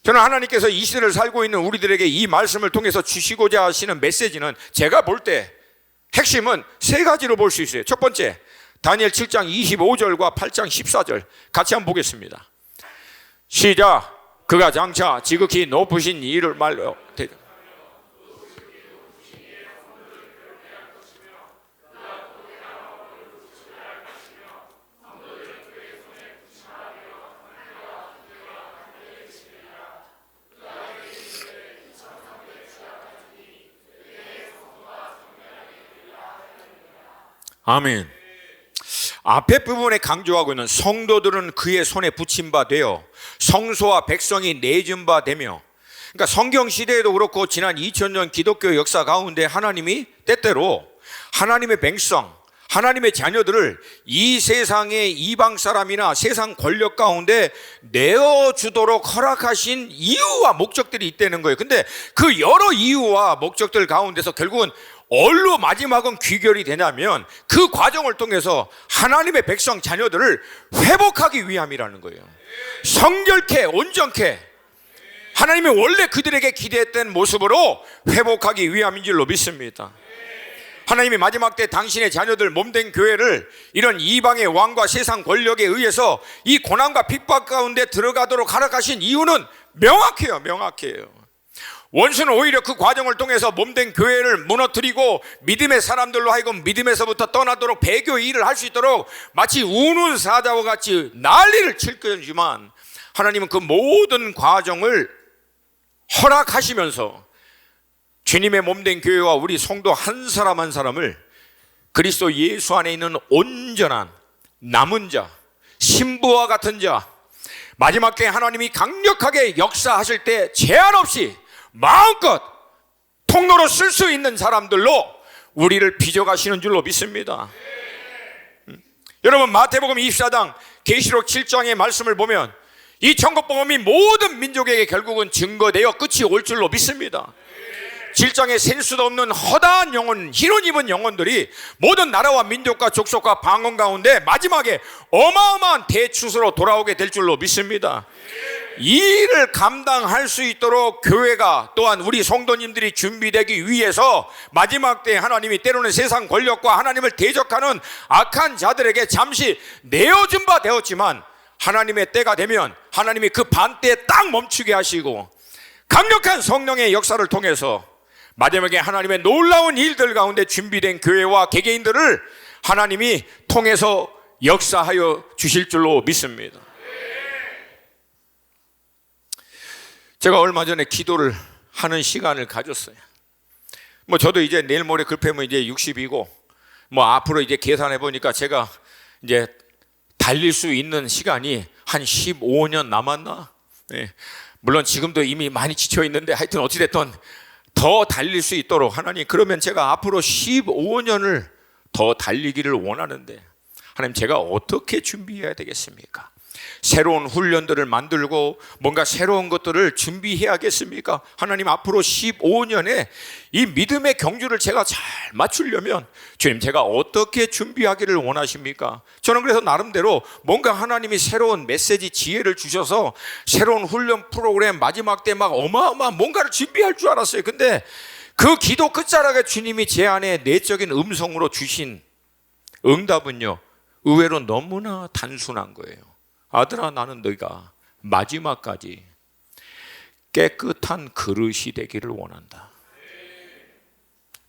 저는 하나님께서 이 시대를 살고 있는 우리들에게 이 말씀을 통해서 주시고자 하시는 메시지는 제가 볼 때 핵심은 세 가지로 볼 수 있어요. 첫 번째, 다니엘 7장 25절과 8장 14절 같이 한번 보겠습니다. 시작. 그가 장차 지극히 높으신 이를 말로 아멘. 앞에 부분에 강조하고 있는 성도들은 그의 손에 붙임 바 되어 성소와 백성이 내준 바 되며, 그러니까 성경 시대에도 그렇고 지난 2000년 기독교 역사 가운데 하나님이 때때로 하나님의 백성, 하나님의 자녀들을 이 세상의 이방 사람이나 세상 권력 가운데 내어주도록 허락하신 이유와 목적들이 있다는 거예요. 근데 그 여러 이유와 목적들 가운데서 결국은 뭘로 마지막은 귀결이 되냐면 그 과정을 통해서 하나님의 백성 자녀들을 회복하기 위함이라는 거예요. 성결케 온전케 하나님이 원래 그들에게 기대했던 모습으로 회복하기 위함인 줄로 믿습니다. 하나님이 마지막 때 당신의 자녀들 몸된 교회를 이런 이방의 왕과 세상 권력에 의해서 이 고난과 핍박 가운데 들어가도록 허락하신 이유는 명확해요. 원수는 오히려 그 과정을 통해서 몸된 교회를 무너뜨리고 믿음의 사람들로 하여금 믿음에서부터 떠나도록 배교의 일을 할 수 있도록 마치 우는 사자와 같이 난리를 칠 거지만, 하나님은 그 모든 과정을 허락하시면서 주님의 몸된 교회와 우리 성도 한 사람 한 사람을 그리스도 예수 안에 있는 온전한 남은 자, 신부와 같은 자, 마지막 때 하나님이 강력하게 역사하실 때 제한 없이 마음껏 통로로 쓸 수 있는 사람들로 우리를 빚어가시는 줄로 믿습니다. 여러분, 마태복음 24장 계시록 7장의 말씀을 보면 이 천국복음이 모든 민족에게 결국은 증거되어 끝이 올 줄로 믿습니다. 7장에 셀 수도 없는 허다한 영혼, 흰옷 입은 영혼들이 모든 나라와 민족과 족속과 방언 가운데 마지막에 어마어마한 대추수로 돌아오게 될 줄로 믿습니다. 이 일을 감당할 수 있도록 교회가 또한 우리 성도님들이 준비되기 위해서 마지막 때 하나님이 때로는 세상 권력과 하나님을 대적하는 악한 자들에게 잠시 내어준 바 되었지만, 하나님의 때가 되면 하나님이 그 반때에 딱 멈추게 하시고 강력한 성령의 역사를 통해서 마지막에 하나님의 놀라운 일들 가운데 준비된 교회와 개개인들을 하나님이 통해서 역사하여 주실 줄로 믿습니다. 제가 얼마 전에 기도를 하는 시간을 가졌어요. 저도 이제 내일 모레 급하면 이제 60이고 앞으로 이제 계산해 보니까 제가 이제 달릴 수 있는 시간이 한 15년 남았나? 네. 물론 지금도 이미 많이 지쳐 있는데 하여튼 어찌됐든 더 달릴 수 있도록 하나님, 그러면 제가 앞으로 15년을 더 달리기를 원하는데 하나님, 제가 어떻게 준비해야 되겠습니까? 새로운 훈련들을 만들고 뭔가 새로운 것들을 준비해야겠습니까? 하나님, 앞으로 15년에 이 믿음의 경주를 제가 잘 맞추려면 주님, 제가 어떻게 준비하기를 원하십니까? 저는 그래서 나름대로 뭔가 하나님이 새로운 메시지 지혜를 주셔서 새로운 훈련 프로그램 마지막 때 막 어마어마한 뭔가를 준비할 줄 알았어요. 근데 그 기도 끝자락에 주님이 제 안에 내적인 음성으로 주신 응답은요, 의외로 너무나 단순한 거예요. 아들아, 나는 너희가 마지막까지 깨끗한 그릇이 되기를 원한다.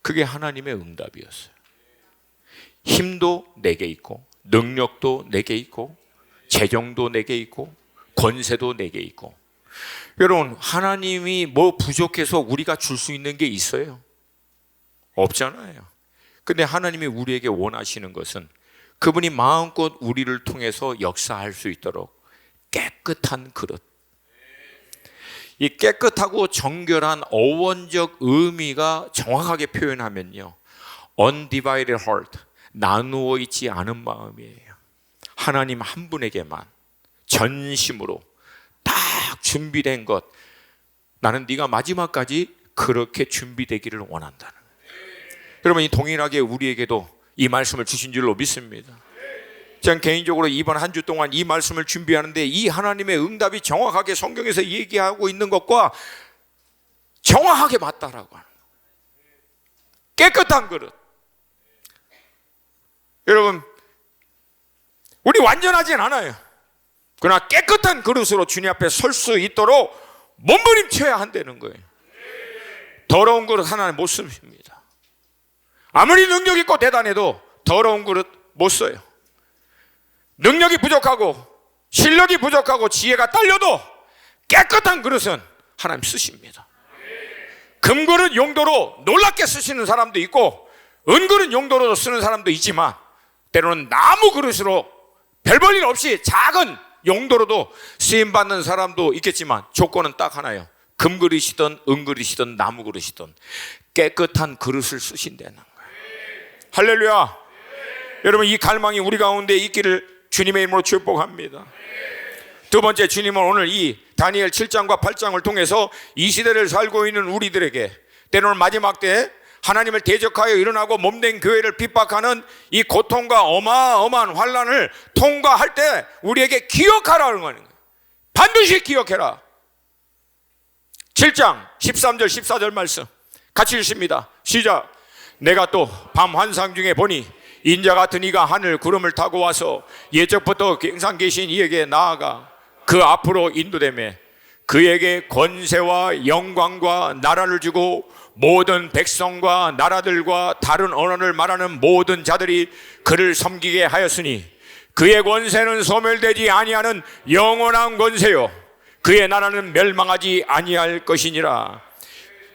그게 하나님의 응답이었어요. 힘도 내게 있고 능력도 내게 있고 재정도 내게 있고 권세도 내게 있고. 여러분, 하나님이 뭐 부족해서 우리가 줄 수 있는 게 있어요? 없잖아요. 근데 하나님이 우리에게 원하시는 것은 그분이 마음껏 우리를 통해서 역사할 수 있도록 깨끗한 그릇. 이 깨끗하고 정결한 어원적 의미가 정확하게 표현하면요, undivided heart, 나누어 있지 않은 마음이에요. 하나님 한 분에게만 전심으로 딱 준비된 것, 나는 네가 마지막까지 그렇게 준비되기를 원한다는 거예요. 여러분, 이 동일하게 우리에게도 이 말씀을 주신 줄로 믿습니다. 저는 개인적으로 이번 한 주 동안 이 말씀을 준비하는데 이 하나님의 응답이 정확하게 성경에서 얘기하고 있는 것과 정확하게 맞다라고 하는 거예요. 깨끗한 그릇. 여러분, 우리 완전하진 않아요. 그러나 깨끗한 그릇으로 주님 앞에 설 수 있도록 몸부림쳐야 한다는 거예요. 더러운 그릇 하나는 못 씁니다. 아무리 능력 있고 대단해도 더러운 그릇 못 써요. 능력이 부족하고 실력이 부족하고 지혜가 딸려도 깨끗한 그릇은 하나님 쓰십니다. 금그릇 용도로 놀랍게 쓰시는 사람도 있고 은그릇 용도로 쓰는 사람도 있지만 때로는 나무 그릇으로 별 볼 일 없이 작은 용도로도 쓰임받는 사람도 있겠지만 조건은 딱 하나예요. 금그릇이든 은그릇이든 나무 그릇이든 깨끗한 그릇을 쓰신다는 거예요. 할렐루야. 여러분, 이 갈망이 우리 가운데 있기를 주님의 이름으로 축복합니다. 두 번째, 주님은 오늘 이 다니엘 7장과 8장을 통해서 이 시대를 살고 있는 우리들에게 때로는 마지막 때에 하나님을 대적하여 일어나고 몸된 교회를 핍박하는 이 고통과 어마어마한 환난을 통과할 때 우리에게 기억하라는 거예요. 반드시 기억해라. 7장 13절 14절 말씀 같이 읽습니다. 시작. 내가 또 밤 환상 중에 보니 인자 같은 이가 하늘 구름을 타고 와서 예적부터 항상 계신 이에게 나아가 그 앞으로 인도되매 그에게 권세와 영광과 나라를 주고 모든 백성과 나라들과 다른 언어를 말하는 모든 자들이 그를 섬기게 하였으니 그의 권세는 소멸되지 아니하는 영원한 권세요 그의 나라는 멸망하지 아니할 것이니라.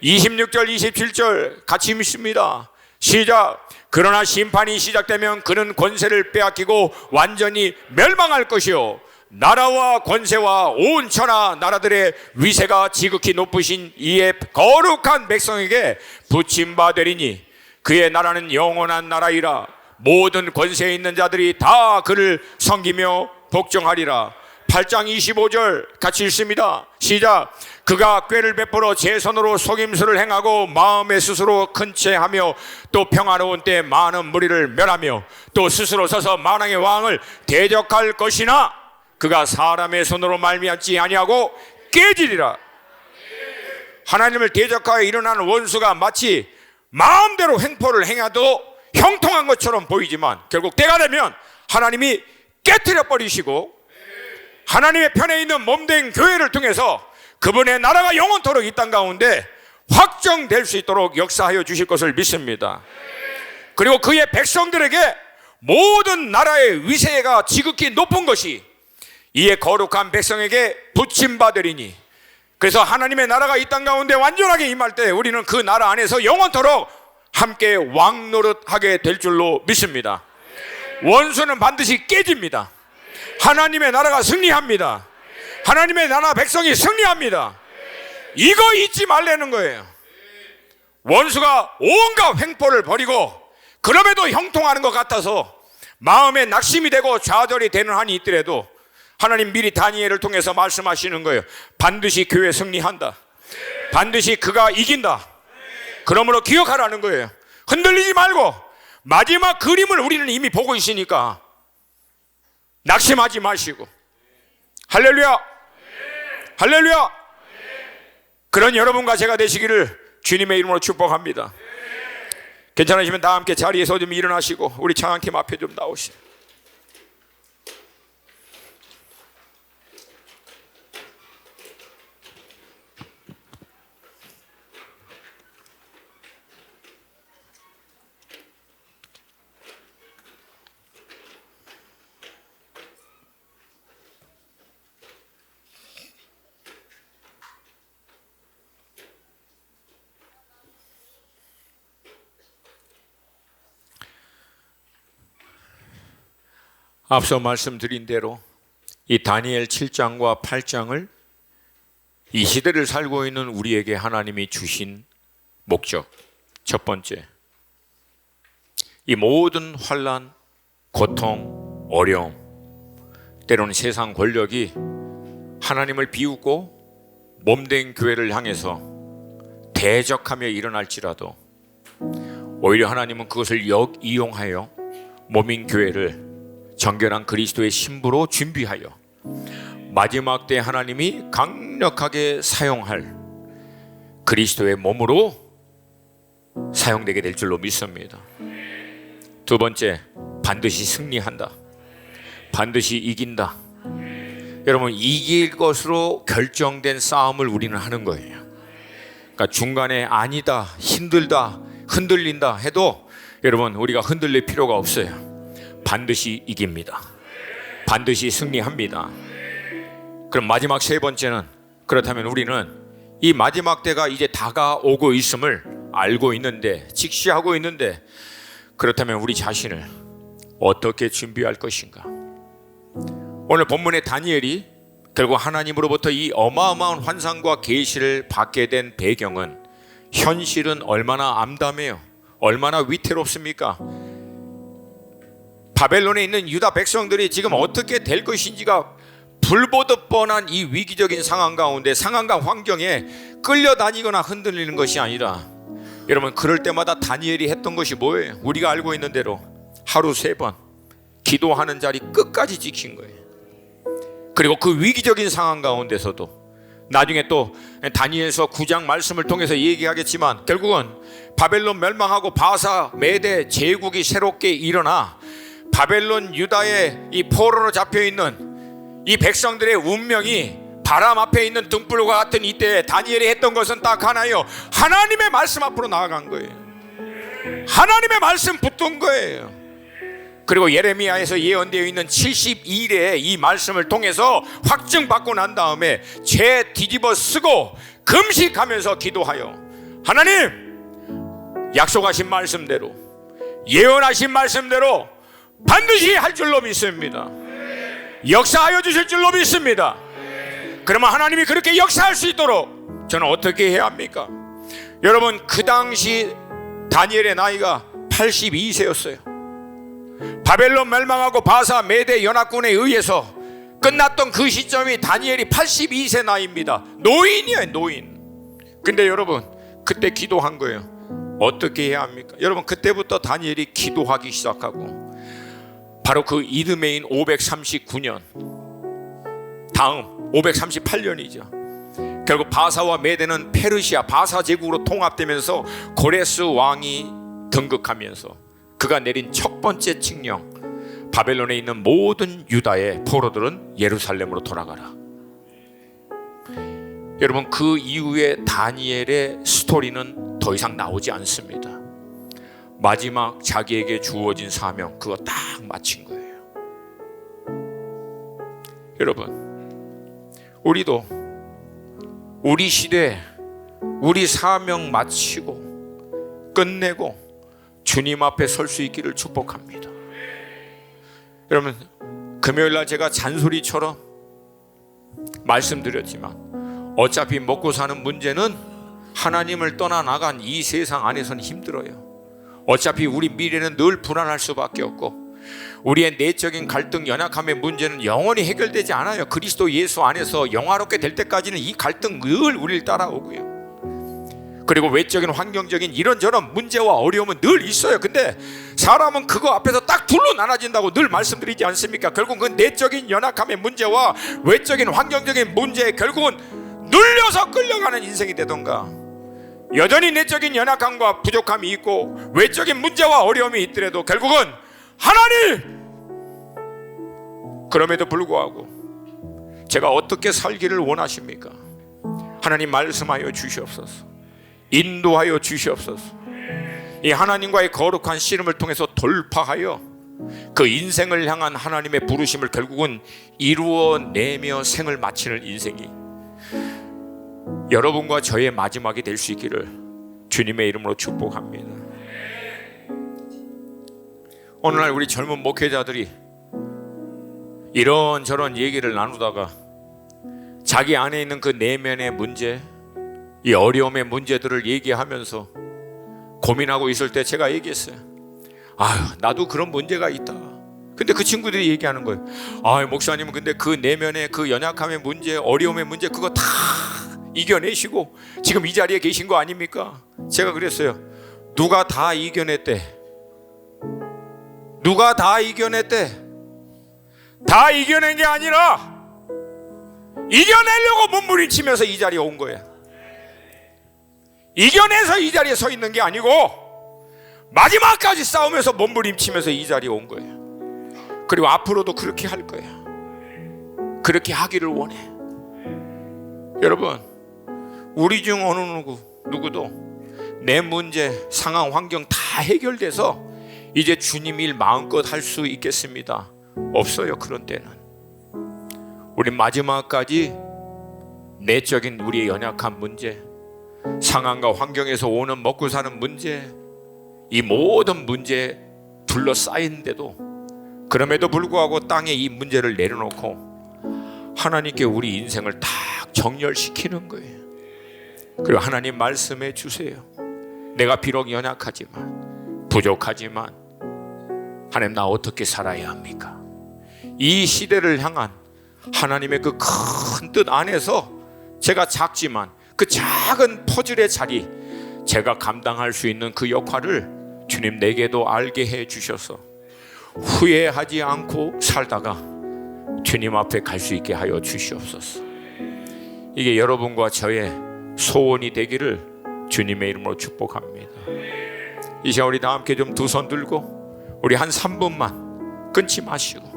26절 27절 같이 읽습니다. 시작. 그러나 심판이 시작되면 그는 권세를 빼앗기고 완전히 멸망할 것이요 나라와 권세와 온 천하 나라들의 위세가 지극히 높으신 이의 거룩한 백성에게 붙임받으리니 그의 나라는 영원한 나라이라. 모든 권세에 있는 자들이 다 그를 섬기며 복종하리라. 8장 25절 같이 읽습니다. 시작. 그가 꾀를 베풀어 제 손으로 속임수를 행하고 마음에 스스로 큰 채하며 또 평화로운 때 많은 무리를 멸하며 또 스스로 서서 만왕의 왕을 대적할 것이나 그가 사람의 손으로 말미암지 아니하고 깨지리라. 하나님을 대적하여 일어나는 원수가 마치 마음대로 횡포를 행해도 형통한 것처럼 보이지만 결국 때가 되면 하나님이 깨트려 버리시고 하나님의 편에 있는 몸된 교회를 통해서 그분의 나라가 영원토록 이 땅 가운데 확정될 수 있도록 역사하여 주실 것을 믿습니다. 그리고 그의 백성들에게 모든 나라의 위세가 지극히 높은 것이 이에 거룩한 백성에게 붙임받으리니 그래서 하나님의 나라가 이 땅 가운데 완전하게 임할 때 우리는 그 나라 안에서 영원토록 함께 왕노릇하게 될 줄로 믿습니다. 원수는 반드시 깨집니다. 하나님의 나라가 승리합니다. 하나님의 나라 백성이 승리합니다. 이거 잊지 말라는 거예요. 원수가 온갖 횡포를 벌이고 그럼에도 형통하는 것 같아서 마음에 낙심이 되고 좌절이 되는 한이 있더라도 하나님 미리 다니엘을 통해서 말씀하시는 거예요. 반드시 교회 승리한다. 반드시 그가 이긴다. 그러므로 기억하라는 거예요. 흔들리지 말고 마지막 그림을 우리는 이미 보고 있으니까 낙심하지 마시고. 할렐루야. 할렐루야. 그런 여러분과 제가 되시기를 주님의 이름으로 축복합니다. 괜찮으시면 다 함께 자리에서 좀 일어나시고 우리 찬양팀 앞에 좀 나오시죠. 앞서 말씀드린 대로 이 다니엘 7장과 8장을 이 시대를 살고 있는 우리에게 하나님이 주신 목적, 첫 번째, 이 모든 환난, 고통, 어려움, 때로는 세상 권력이 하나님을 비웃고 몸된 교회를 향해서 대적하며 일어날지라도 오히려 하나님은 그것을 역이용하여 몸인 교회를 정결한 그리스도의 신부로 준비하여 마지막 때 하나님이 강력하게 사용할 그리스도의 몸으로 사용되게 될 줄로 믿습니다. 두 번째, 반드시 승리한다. 반드시 이긴다. 여러분, 이길 것으로 결정된 싸움을 우리는 하는 거예요. 그러니까 중간에 아니다, 힘들다, 흔들린다 해도 여러분, 우리가 흔들릴 필요가 없어요. 반드시 이깁니다. 반드시 승리합니다. 그럼 마지막 세 번째는, 그렇다면 우리는 이 마지막 때가 이제 다가오고 있음을 알고 있는데, 직시하고 있는데, 그렇다면 우리 자신을 어떻게 준비할 것인가? 오늘 본문의 다니엘이 결국 하나님으로부터 이 어마어마한 환상과 계시를 받게 된 배경은 현실은 얼마나 암담해요. 얼마나 위태롭습니까? 바벨론에 있는 유다 백성들이 지금 어떻게 될 것인지가 불보듯 뻔한 이 위기적인 상황 가운데, 상황과 환경에 끌려다니거나 흔들리는 것이 아니라, 여러분, 그럴 때마다 다니엘이 했던 것이 뭐예요? 우리가 알고 있는 대로 하루 3번 기도하는 자리 끝까지 지킨 거예요. 그리고 그 위기적인 상황 가운데서도 나중에 또 다니엘서 9장 말씀을 통해서 얘기하겠지만, 결국은 바벨론 멸망하고 바사 메대 제국이 새롭게 일어나 바벨론 유다의 이 포로로 잡혀있는 이 백성들의 운명이 바람 앞에 있는 등불과 같은 이때 다니엘이 했던 것은 딱 하나예요. 하나님의 말씀 앞으로 나아간 거예요. 하나님의 말씀 붙든 거예요. 그리고 예레미야에서 예언되어 있는 72일의 이 말씀을 통해서 확증받고 난 다음에 죄 뒤집어 쓰고 금식하면서 기도하여, 하나님, 약속하신 말씀대로, 예언하신 말씀대로 반드시 할 줄로 믿습니다. 역사하여 주실 줄로 믿습니다. 그러면 하나님이 그렇게 역사할 수 있도록 저는 어떻게 해야 합니까? 여러분, 그 당시 다니엘의 나이가 82세였어요. 바벨론 멸망하고 바사 메대 연합군에 의해서 끝났던 그 시점이 다니엘이 82세 나이입니다. 노인이에요, 노인. 근데 여러분, 그때 기도한 거예요. 어떻게 해야 합니까? 여러분, 그때부터 다니엘이 기도하기 시작하고, 바로 그 이듬해인 539년 다음 538년이죠. 결국 바사와 메대는 페르시아 바사 제국으로 통합되면서 고레스 왕이 등극하면서 그가 내린 첫 번째 칙령, 바벨론에 있는 모든 유다의 포로들은 예루살렘으로 돌아가라. 여러분, 그 이후에 다니엘의 스토리는 더 이상 나오지 않습니다. 마지막 자기에게 주어진 사명, 그거 딱 마친 거예요. 여러분, 우리도 우리 시대, 우리 사명 마치고 끝내고 주님 앞에 설 수 있기를 축복합니다. 여러분, 금요일날 제가 잔소리처럼 말씀드렸지만, 어차피 먹고 사는 문제는 하나님을 떠나나간 이 세상 안에서는 힘들어요. 어차피 우리 미래는 늘 불안할 수밖에 없고, 우리의 내적인 갈등, 연약함의 문제는 영원히 해결되지 않아요. 그리스도 예수 안에서 영화롭게 될 때까지는 이 갈등 늘 우리를 따라오고요. 그리고 외적인 환경적인 이런저런 문제와 어려움은 늘 있어요. 근데 사람은 그거 앞에서 딱 둘로 나눠진다고 늘 말씀드리지 않습니까? 결국 그 내적인 연약함의 문제와 외적인 환경적인 문제에 결국은 눌려서 끌려가는 인생이 되던가, 여전히 내적인 연약함과 부족함이 있고 외적인 문제와 어려움이 있더라도 결국은 하나님, 그럼에도 불구하고 제가 어떻게 살기를 원하십니까? 하나님 말씀하여 주시옵소서. 인도하여 주시옵소서. 이 하나님과의 거룩한 씨름을 통해서 돌파하여 그 인생을 향한 하나님의 부르심을 결국은 이루어내며 생을 마치는 인생이 여러분과 저의 마지막이 될 수 있기를 주님의 이름으로 축복합니다. 오늘날 우리 젊은 목회자들이 이런저런 얘기를 나누다가 자기 안에 있는 그 내면의 문제, 이 어려움의 문제들을 얘기하면서 고민하고 있을 때 제가 얘기했어요. 아유, 나도 그런 문제가 있다. 근데 그 친구들이 얘기하는 거예요. 아유, 목사님은 근데 그 내면의 그 연약함의 문제, 어려움의 문제 그거 다 이겨내시고 지금 이 자리에 계신 거 아닙니까? 제가 그랬어요. 누가 다 이겨냈대? 누가 다 이겨냈대? 다 이겨낸 게 아니라 이겨내려고 몸부림치면서 이 자리에 온 거예요. 이겨내서 이 자리에 서 있는 게 아니고 마지막까지 싸우면서 몸부림치면서 이 자리에 온 거예요. 그리고 앞으로도 그렇게 할 거예요. 그렇게 하기를 원해. 여러분, 우리 중 어느 누구도 내 문제, 상황, 환경 다 해결돼서 이제 주님 일 마음껏 할 수 있겠습니다. 없어요. 그런 때는 우리 마지막까지 내적인 우리의 연약한 문제, 상황과 환경에서 오는 먹고 사는 문제, 이 모든 문제에 둘러싸이는데도 그럼에도 불구하고 땅에 이 문제를 내려놓고 하나님께 우리 인생을 딱 정렬시키는 거예요. 그리고 하나님 말씀해 주세요. 내가 비록 연약하지만 부족하지만 하나님 나 어떻게 살아야 합니까? 이 시대를 향한 하나님의 그 큰 뜻 안에서 제가 작지만 그 작은 퍼즐의 자리 제가 감당할 수 있는 그 역할을 주님 내게도 알게 해 주셔서 후회하지 않고 살다가 주님 앞에 갈 수 있게 하여 주시옵소서. 이게 여러분과 저의 소원이 되기를 주님의 이름으로 축복합니다. 이 시간 우리 다 함께 좀 두 손 들고 우리 한 3분만 끊지 마시고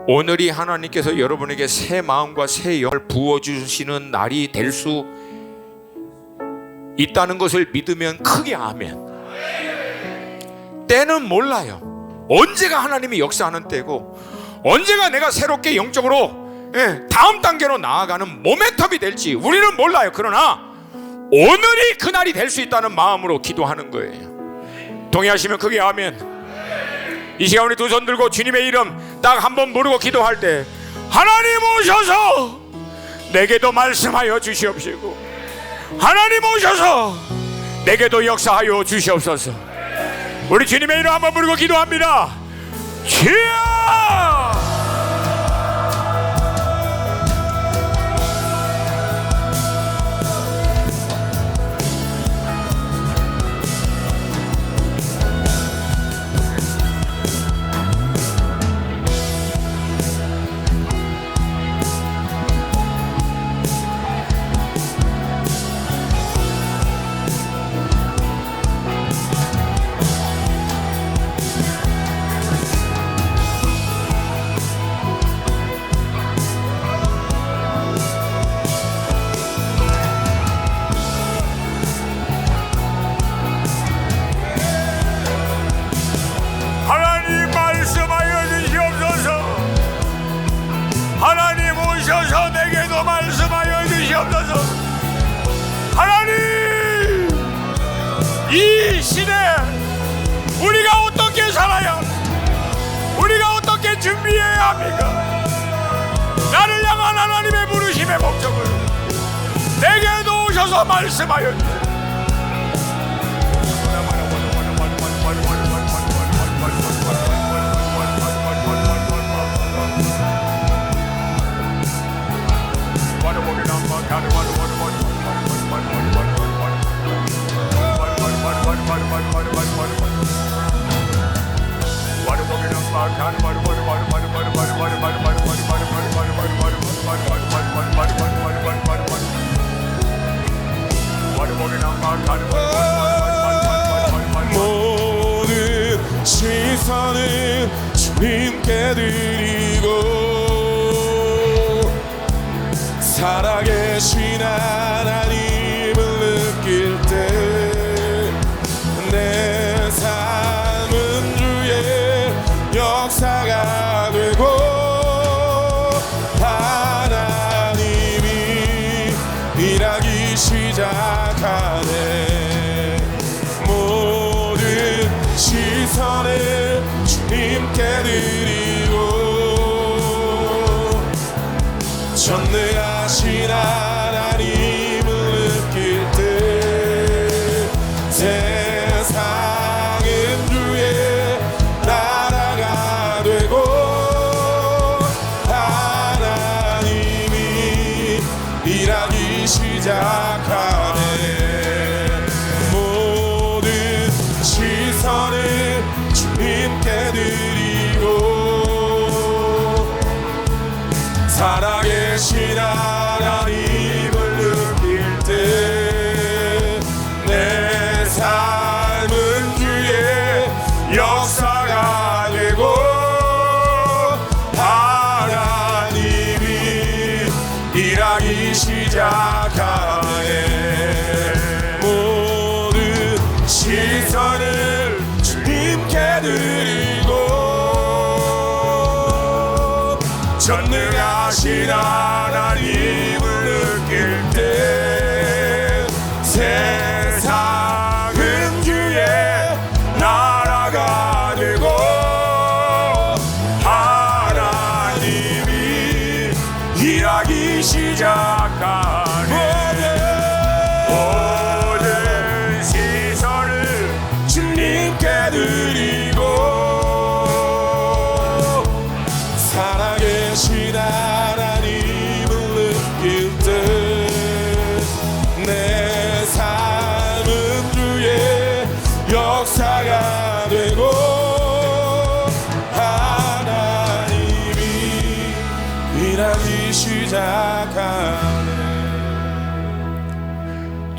오늘이 하나님께서 여러분에게 새 마음과 새 영을 부어주시는 날이 될 수 있다는 것을 믿으면 크게 아멘. 때는 몰라요. 언제가 하나님이 역사하는 때고 언제가 내가 새롭게 영적으로 다음 단계로 나아가는 모멘텀이 될지 우리는 몰라요. 그러나 오늘이 그날이 될 수 있다는 마음으로 기도하는 거예요. 동의하시면 크게 아멘. 이 시간 우리 두 손 들고 주님의 이름 딱 한 번 부르고 기도할 때 하나님 오셔서 내게도 말씀하여 주시옵시고 하나님 오셔서 내게도 역사하여 주시옵소서. 우리 주님의 이름 한번 부르고 기도합니다. 주여! 하나님 오셔서 내게도 말씀하여 주시옵소서. 하나님, 이 시대 우리가 어떻게 살아야 우리가 어떻게 준비해야 합니까? 나를 향한 하나님의 부르심의 목적을 내게도 오셔서 말씀하여 주시옵소서. 모든 시선을 주님께 드리고 살아계신 하나님을 느낄 때 내 삶은 주의 역사가 되고 하나님이 일하기 시작하네. 모든 시선을 주님께 드리고 전능하신 하나님을 느낄 때 세상은 주의 나라가 되고 하나님이 일하기 시작하네. 모든 시선을 주님께 드리고 살아계신 하나님을 느낄 때 내 삶은 주의 역사가 되고 하나님이 일하기 시작하네. 모든 시선을 주님께 드리고 전능하신 하나님을 느낄 때 세상은 주의 나라가 되고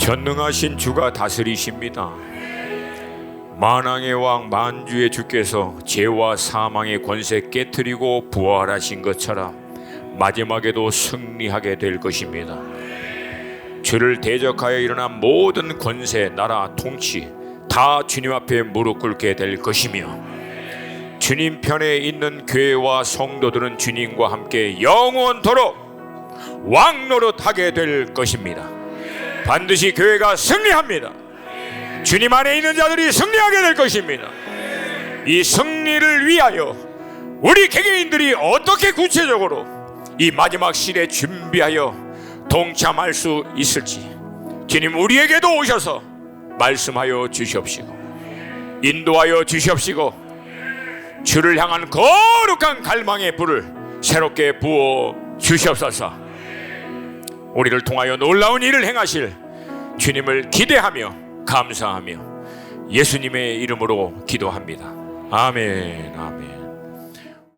전능하신 주가 다스리십니다. 만왕의 왕 만주의 주께서 죄와 사망의 권세 깨트리고 부활하신 것처럼 마지막에도 승리하게 될 것입니다. 주를 대적하여 일어난 모든 권세, 나라, 통치 다 주님 앞에 무릎 꿇게 될 것이며, 주님 편에 있는 교회와 성도들은 주님과 함께 영원토록 왕노릇하게 될 것입니다. 반드시 교회가 승리합니다. 주님 안에 있는 자들이 승리하게 될 것입니다. 이 승리를 위하여 우리 개개인들이 어떻게 구체적으로 이 마지막 시대에 준비하여 동참할 수 있을지 주님 우리에게도 오셔서 말씀하여 주시옵시고 인도하여 주시옵시고 주를 향한 거룩한 갈망의 불을 새롭게 부어 주시옵소서. 우리를 통하여 놀라운 일을 행하실 주님을 기대하며 감사하며 예수님의 이름으로 기도합니다. 아멘, 아멘.